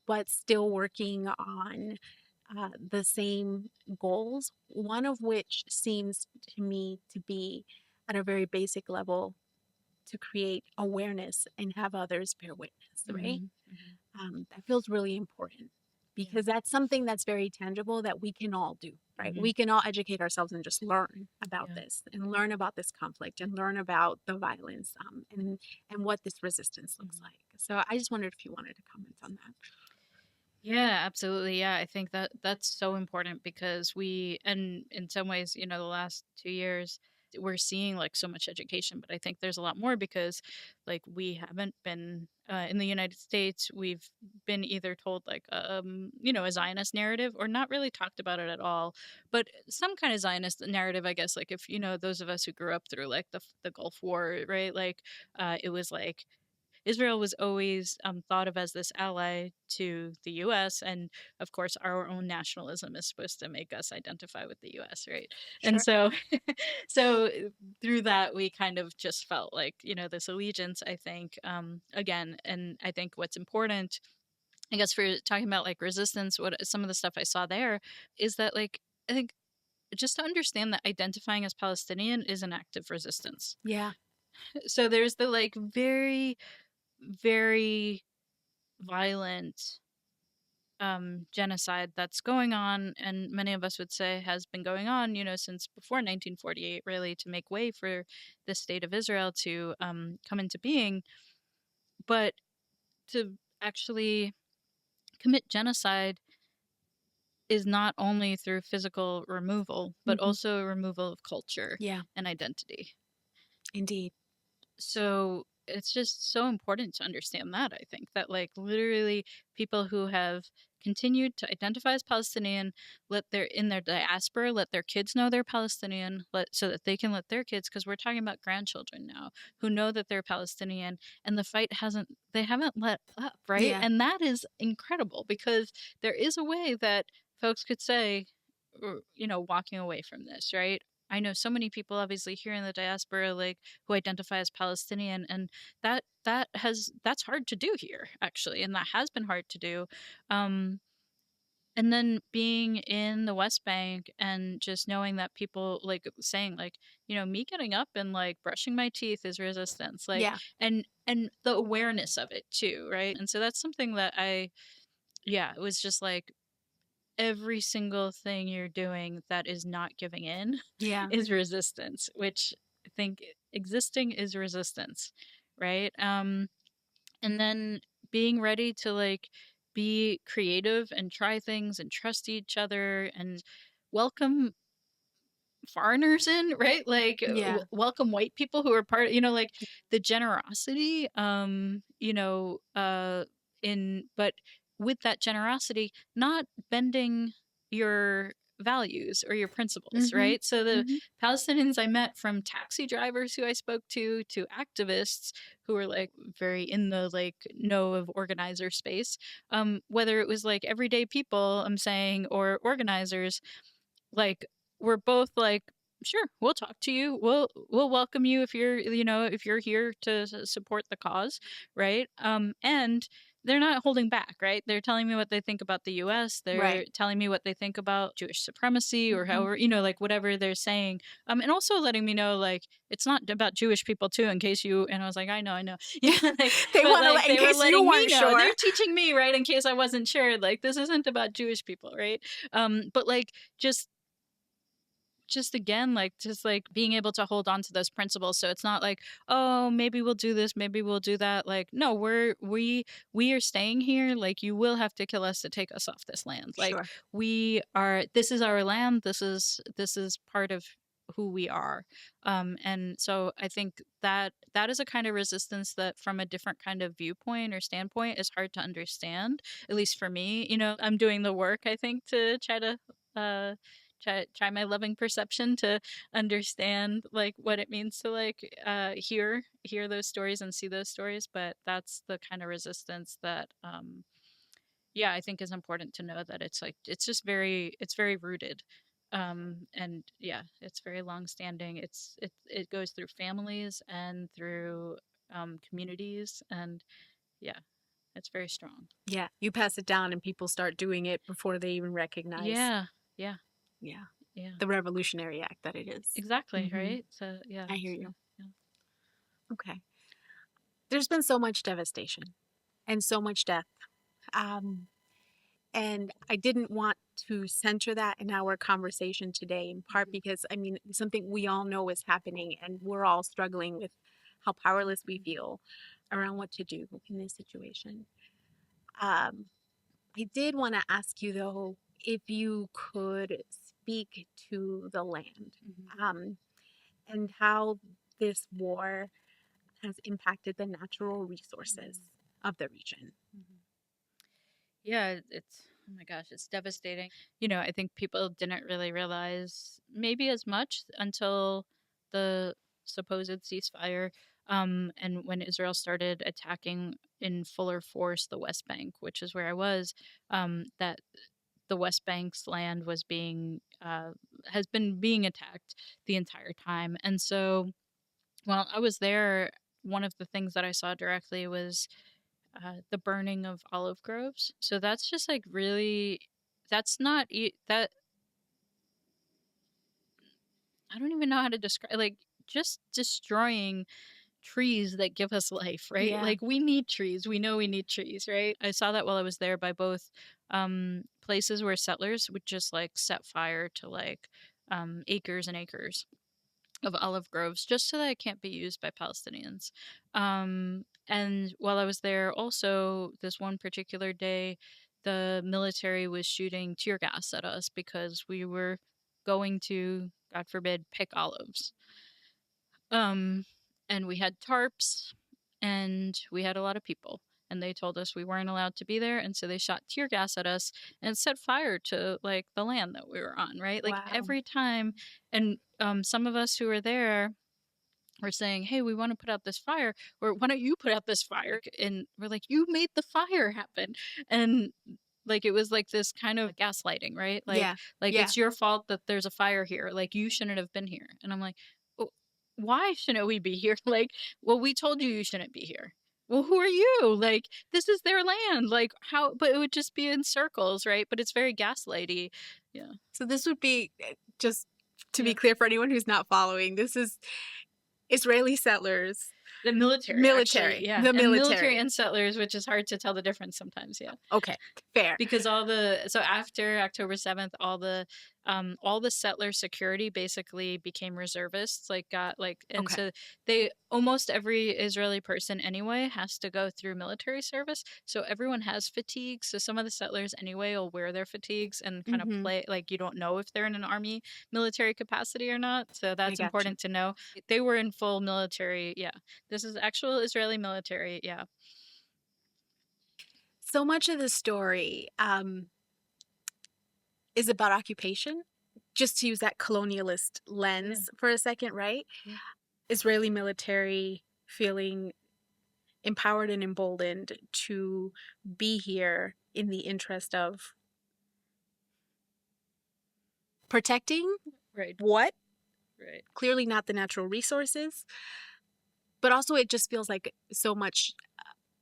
Speaker 1: but still working on the same goals. One of which seems to me to be at a very basic level to create awareness and have others bear witness, right?
Speaker 2: Mhm. Mhm.
Speaker 1: That feels really important
Speaker 2: Yeah.
Speaker 1: because that's something that's very tangible that we can all do, right?
Speaker 2: Mhm.
Speaker 1: We can all educate ourselves and just learn about
Speaker 2: Yeah.
Speaker 1: this and learn about this conflict and learn about the violence and what this resistance looks
Speaker 2: Mhm.
Speaker 1: like. So I just wondered if you wanted to comment on that.
Speaker 2: Yeah, absolutely. Yeah, I think that that's so important because and in some ways, the last 2 years, we're seeing like so much education, but I think there's a lot more because like we haven't been in the United States, we've been either told like, a Zionist narrative or not really talked about it at all, but some kind of Zionist narrative, I guess, like if, those of us who grew up through like the Gulf War, right? Like, it was like, Israel was always thought of as this ally to the U.S., and of course, our own nationalism is supposed to make us identify with the U.S., right? And
Speaker 1: Sure.
Speaker 2: so, so through that, we kind of just felt like this allegiance. I think again, and I think what's important, I guess, for talking about like resistance, what some of the stuff I saw there is that like I think just to understand that identifying as Palestinian is an act of resistance.
Speaker 1: Yeah.
Speaker 2: So there's the like very very violent genocide that's going on, and many of us would say has been going on, since before 1948, really, to make way for the state of Israel to come into being. But to actually commit genocide is not only through physical removal, but
Speaker 1: Hmm.
Speaker 2: also removal of culture
Speaker 1: Yeah.
Speaker 2: and identity.
Speaker 1: Indeed.
Speaker 2: So it's just so important to understand that. I think that, like, literally people who have continued to identify as Palestinian, let their in their diaspora, let their kids know they're Palestinian, so that they can let their kids, because we're talking about grandchildren now who know that they're Palestinian, and the fight hasn't they haven't let up, right?
Speaker 1: Yeah.
Speaker 2: And that is incredible, because there is a way that folks could say, walking away from this, right? I know so many people obviously here in the diaspora, like, who identify as Palestinian, and that's hard to do here, actually, and that has been hard to do. Um, and then being in the West Bank and just knowing that people, like, saying, like, me getting up and, like, brushing my teeth is resistance, like,
Speaker 1: Yeah.
Speaker 2: and the awareness of it too, right? And so that's something that it was just like, every single thing you're doing that is not giving in
Speaker 1: Yeah.
Speaker 2: is resistance, which I think existing is resistance, right? And then being ready to, like, be creative and try things and trust each other and welcome foreigners in, right? Like,
Speaker 1: Yeah.
Speaker 2: welcome white people who are part, like, the generosity, in but with that generosity, not bending your values or your principles,
Speaker 1: Mhm.
Speaker 2: right? So the
Speaker 1: Mhm.
Speaker 2: Palestinians I met, from taxi drivers who I spoke to activists who were, like, very in the, like, know of organizer space, whether it was, like, everyday people, I'm saying, or organizers, like, we're both like, sure, we'll talk to you, we'll welcome you if you're here to support the cause, right? And they're not holding back, right? They're telling me what they think about the US, they're
Speaker 1: Right.
Speaker 2: telling me what they think about Jewish supremacy, or
Speaker 1: Mhm.
Speaker 2: however, like, whatever they're saying. And also letting me know, like, it's not about Jewish people too, in case you and I was like, I know. Like,
Speaker 1: They
Speaker 2: but,
Speaker 1: want to
Speaker 2: like,
Speaker 1: let, in
Speaker 2: they were
Speaker 1: case you
Speaker 2: letting me
Speaker 1: weren't
Speaker 2: know,
Speaker 1: sure.
Speaker 2: they're teaching me, right, in case I wasn't sure, like, this isn't about Jewish people, right? But, like, just again, like, just, like, being able to hold on to those principles, so it's not like, oh, maybe we'll do this, maybe we'll do that. Like, no, we are staying here. Like, you will have to kill us to take us off this land. Like,
Speaker 1: Sure.
Speaker 2: this is our land, this is part of who we are. And so I think that is a kind of resistance that, from a different kind of viewpoint or standpoint, is hard to understand, at least for me. I'm doing the work, I think, to try to uh try my loving perception to understand, like, what it means to, like, hear those stories and see those stories. But that's the kind of resistance that, I think is important to know, that it's, like, it's very rooted, and it's very long standing. It goes through families and through communities, and yeah, it's very strong.
Speaker 1: Yeah. You pass it down and people start doing it before they even recognize.
Speaker 2: Yeah, yeah,
Speaker 1: Yeah.
Speaker 2: yeah,
Speaker 1: The revolutionary act that it is.
Speaker 2: exactly,
Speaker 1: Mhm.
Speaker 2: right? So yeah,
Speaker 1: I hear
Speaker 2: so
Speaker 1: you.
Speaker 2: yeah.
Speaker 1: Okay. There's been so much devastation and so much death. Um, and I didn't want to center that in our conversation today, in part because, I mean, it's something we all know is happening, and we're all struggling with how powerless we feel around what to do in this situation. Um, I did want to ask you, though, if you could speak to the land,
Speaker 2: Mhm.
Speaker 1: um, and how this war has impacted the natural resources
Speaker 2: Mhm.
Speaker 1: of the region.
Speaker 2: Mhm. Yeah, it's, oh my gosh, it's devastating. I think people didn't really realize maybe as much until the supposed ceasefire, and when Israel started attacking in fuller force the West Bank, which is where I was, that the West Bank's land has been being attacked the entire time. And so while I was there, one of the things that I saw directly was the burning of olive groves. So that's just, like, really, that's not that, I don't even know how to describe, like, just destroying trees that give us life, right?
Speaker 1: Yeah.
Speaker 2: Like, we need trees. We know we need trees, right? I saw that while I was there, by both places where settlers would just, like, set fire to, like, acres and acres of olive groves, just so that it can't be used by Palestinians. And while I was there, also, this one particular day, the military was shooting tear gas at us because we were going to, God forbid, pick olives. Um, and we had tarps, and we had a lot of people. And they told us we weren't allowed to be there, and so they shot tear gas at us and set fire to like the land that we were on, right? Like
Speaker 1: Wow.
Speaker 2: every time, and some of us who were there were saying, "Hey, we want to put out this fire, or why don't you put out this fire?" And we're like, "You made the fire happen," and like it was like this kind of gaslighting, right?
Speaker 1: Yeah.
Speaker 2: Like
Speaker 1: Yeah.
Speaker 2: it's your fault that there's a fire here. Like you shouldn't have been here. And I'm like, "Oh, why shouldn't we be here?" Like, well, we told you shouldn't be here. Well, who are you? Like, this is their land. Like, how? But it would just be in circles, right? But it's very gaslighty. Yeah.
Speaker 1: So this would be, just to
Speaker 2: Yeah.
Speaker 1: be clear for anyone who's not following, this is Israeli settlers.
Speaker 2: The military.
Speaker 1: Military.
Speaker 2: Actually, yeah.
Speaker 1: The
Speaker 2: And
Speaker 1: military.
Speaker 2: military and settlers, which is hard to tell the difference sometimes, yeah.
Speaker 1: Okay, fair.
Speaker 2: Because so after October 7th, all the settler security basically became reservists, like got like, and
Speaker 1: Okay.
Speaker 2: so they, almost every Israeli person anyway has to go through military service. So everyone has fatigues. So some of the settlers anyway will wear their fatigues and kind of play like you don't know if they're in an army military capacity or not. So that's
Speaker 1: gotcha.
Speaker 2: important to know. They were in full military. Yeah. This is actual Israeli military. Yeah.
Speaker 1: So much of the story is about occupation, just to use that colonialist lens for a second, right?
Speaker 2: Yeah.
Speaker 1: Israeli military feeling empowered and emboldened to be here in the interest of protecting
Speaker 2: Right.
Speaker 1: what?
Speaker 2: Right.
Speaker 1: Clearly not the natural resources, but also it just feels like so much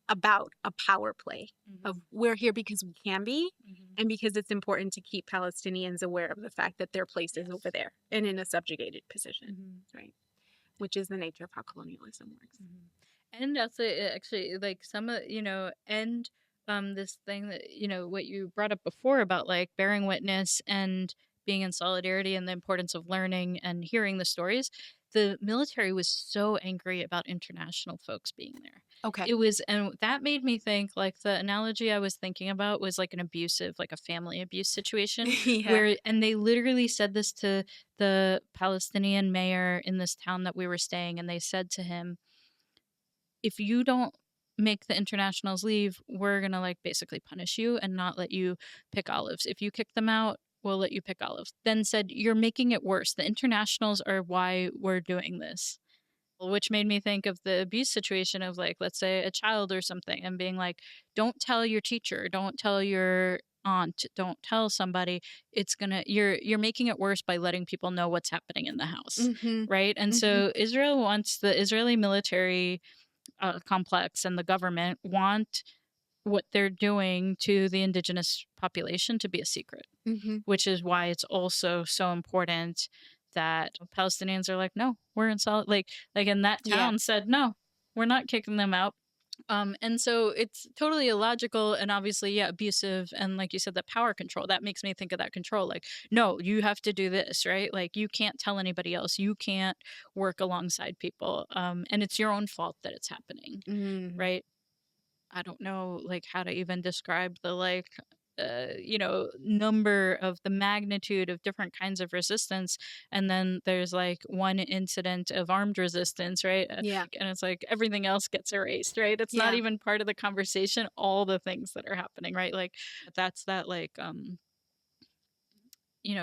Speaker 1: about a power play of we're here because we can be, and because it's important to keep Palestinians aware of the fact that their place is over there and in a subjugated position, right? Which is the nature of how colonialism works.
Speaker 2: And also, actually, like some of, and this thing that, what you brought up before about like bearing witness and being in solidarity and the importance of learning and hearing the stories. The military was so angry about international folks being there.
Speaker 1: Okay.
Speaker 2: It was, and that made me think like the analogy I was thinking about was like an abusive, like a family abuse situation where, and they literally said this to the Palestinian mayor in this town that we were staying, and they said to him, if you don't make the internationals leave, we're gonna like basically punish you and not let you pick olives. If you kick them out, we'll let you pick olives. Then said, you're making it worse. The internationals are why we're doing this. Which made me think of the abuse situation of like, let's say a child or something, and being like, don't tell your teacher, don't tell your aunt, don't tell somebody. It's gonna, you're making it worse by letting people know what's happening in the house. Right. And so Israel wants, the Israeli military complex and the government want what they're doing to the indigenous population to be a secret, which is why it's also so important that Palestinians are like, no, we're in solid, like in that town said, no, we're not kicking them out. And so it's totally illogical and obviously, abusive. And like you said, the power control, that makes me think of that control. Like, no, you have to do this, right? Like you can't tell anybody else. You can't work alongside people. And it's your own fault that it's happening, right? I don't know like how to even describe the like number of the magnitude of different kinds of resistance, and then there's like one incident of armed resistance, right? And it's like everything else gets erased, right? It's not even part of the conversation, all the things that are happening, right? Like that's that like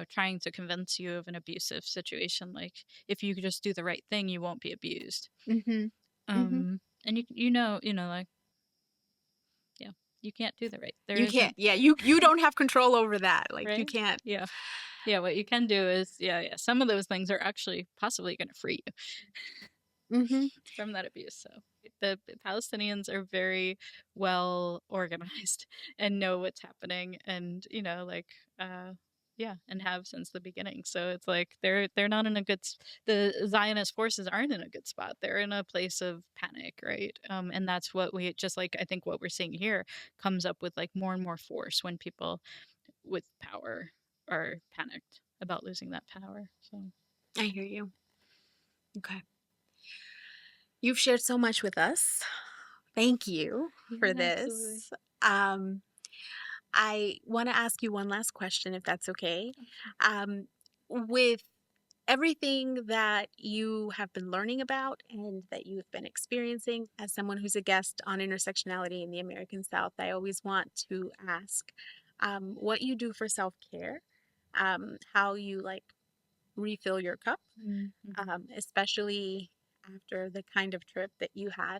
Speaker 2: trying to convince you of an abusive situation, like if you just do the right thing you won't be abused. And like you can't do the right.
Speaker 1: You can't. Yeah, you don't have control over that. Like
Speaker 2: right?
Speaker 1: You can't.
Speaker 2: Yeah. What you can do is some of those things are actually possibly going to free you from that abuse. So the Palestinians are very well organized and know what's happening, and and have since the beginning. So it's like they're not in a good. The Zionist forces aren't in a good spot. They're in a place of panic, right? And that's what we just like. I think what we're seeing here comes up with like more and more force when people with power are panicked about losing that power. So
Speaker 1: I hear you. Okay. You've shared so much with us. Thank you for this. Absolutely. I want to ask you one last question, if that's okay. With everything that you have been learning about and that you've been experiencing as someone who's a guest on intersectionality in the American South. I always want to ask what you do for self-care, how you like refill your cup, especially after the kind of trip that you had.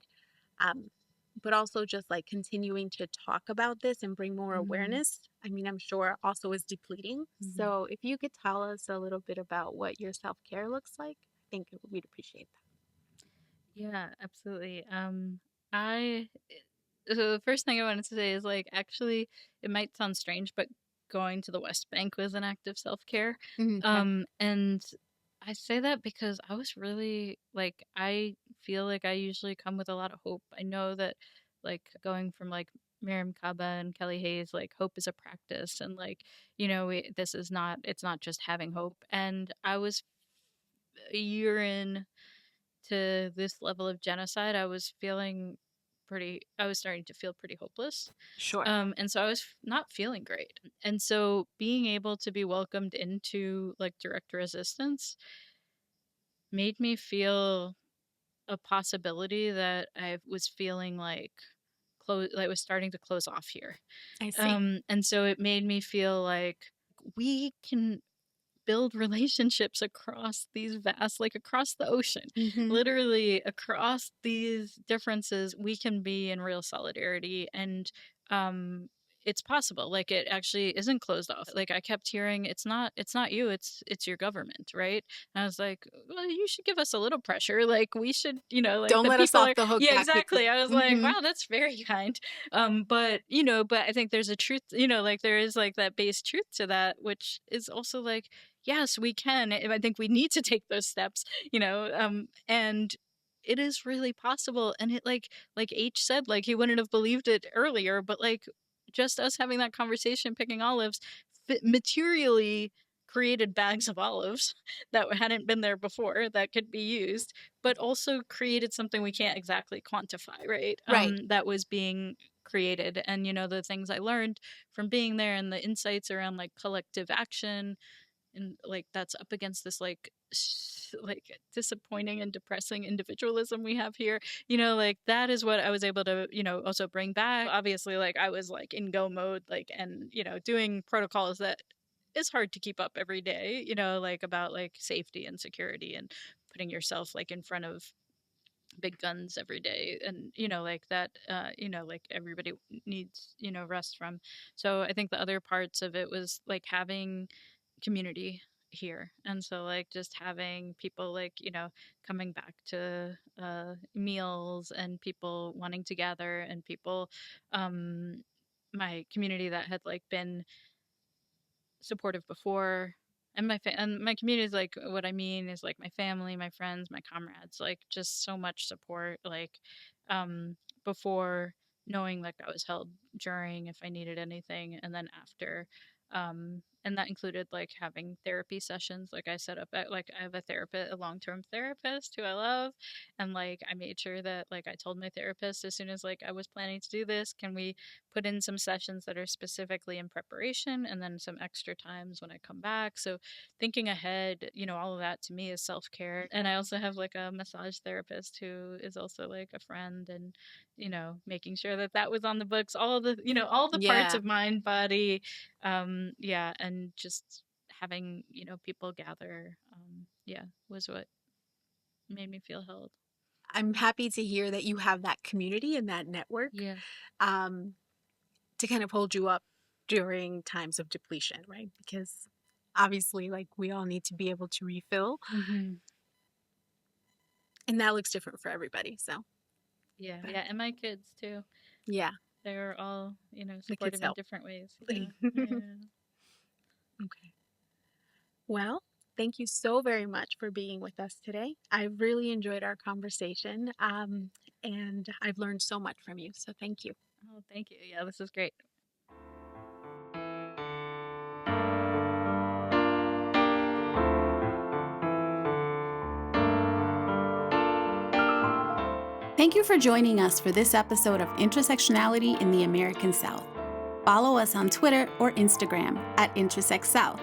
Speaker 1: But also just like continuing to talk about this and bring more awareness. I mean, I'm sure also is depleting. So if you could tell us a little bit about what your self-care looks like, I think we'd appreciate
Speaker 2: Yeah, absolutely. I so the first thing I wanted to say is like actually it might sound strange, but going to the West Bank was an act of self-care.
Speaker 1: that. Okay.
Speaker 2: And I say that because I was really like I feel like I usually come with a lot of hope. I know that like going from like Miriam Kaba and Kelly Hayes, like hope is a practice, and like this is not it's not just having hope. And I was a year in to this level of genocide, I was starting to feel pretty hopeless.
Speaker 1: Sure.
Speaker 2: And so I was not feeling great. And so being able to be welcomed into like direct resistance made me feel a possibility that I was feeling like was starting to close off here.
Speaker 1: I see.
Speaker 2: And so it made me feel like we can build relationships across these vast, like across the ocean, literally across these differences, we can be in real solidarity. And it's possible. Like it actually isn't closed off. Like I kept hearing, it's not you, it's your government, right? And I was like, well, you should give us a little pressure. Like we should, like
Speaker 1: Don't
Speaker 2: the
Speaker 1: let us
Speaker 2: people
Speaker 1: off
Speaker 2: are,
Speaker 1: the hook
Speaker 2: yeah,
Speaker 1: that quickly.
Speaker 2: exactly. I was like, wow, that's very kind. But but I think there's a truth, like there is like that base truth to that, which is also like, yes, we can. I think we need to take those steps, and it is really possible. And it like H said, like he wouldn't have believed it earlier, but like just us having that conversation, picking olives, materially created bags of olives that hadn't been there before that could be used, but also created something we can't exactly quantify, right?
Speaker 1: Right.
Speaker 2: That was being created. And the things I learned from being there and the insights around like collective action, and like that's up against this like disappointing and depressing individualism we have here, like that is what I was able to also bring back. Obviously, like I was like in go mode, like, and doing protocols that is hard to keep up every day, like about like safety and security and putting yourself like in front of big guns every day, and like that, like everybody needs rest from. So I think the other parts of it was like having community here, and so like just having people like coming back to meals, and people wanting to gather, and people, my community that had like been supportive before, and and my community is like, what I mean is like my family, my friends, my comrades, like just so much support, like um before, knowing like I was held during if I needed anything, and then after. And that included like having therapy sessions. Like I set up at, like I have a long-term therapist who I love, and like I made sure that like I told my therapist as soon as like I was planning to do this, can we put in some sessions that are specifically in preparation, and then some extra times when I come back. So thinking ahead, all of that to me is self-care. And I also have like a massage therapist who is also like a friend, and making sure that that was on the books, all the all the parts
Speaker 1: Yeah.
Speaker 2: of mind, body, yeah, and just having people gather, yeah, was what made me feel held.
Speaker 1: I'm happy to hear that you have that community and that network
Speaker 2: Yeah.
Speaker 1: um, to kind of hold you up during times of depletion, right? Because obviously, like we all need to be able to refill, and that looks different for everybody. So,
Speaker 2: Yeah,
Speaker 1: but
Speaker 2: yeah, and my kids too.
Speaker 1: yeah,
Speaker 2: They're all,
Speaker 1: the kids
Speaker 2: supportive in
Speaker 1: help.
Speaker 2: different ways. Yeah. Yeah.
Speaker 1: Okay. Well, thank you so very much for being with us today. I really enjoyed our conversation, and I've learned so much from you. So, thank you.
Speaker 2: Oh, thank you. Yeah, this is great.
Speaker 1: Thank you for joining us for this episode of Intersectionality in the American South. Follow us on Twitter or Instagram at IntersectSouth.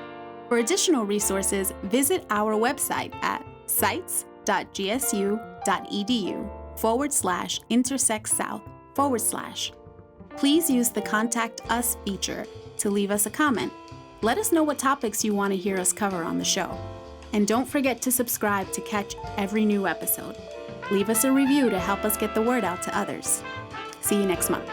Speaker 1: For additional resources, visit our website at sites.gsu.edu/intersectsouth/. Please use the Contact Us feature to leave us a comment. Let us know what topics you want to hear us cover on the show. And don't forget to subscribe to catch every new episode. Leave us a review to help us get the word out to others. See you next month.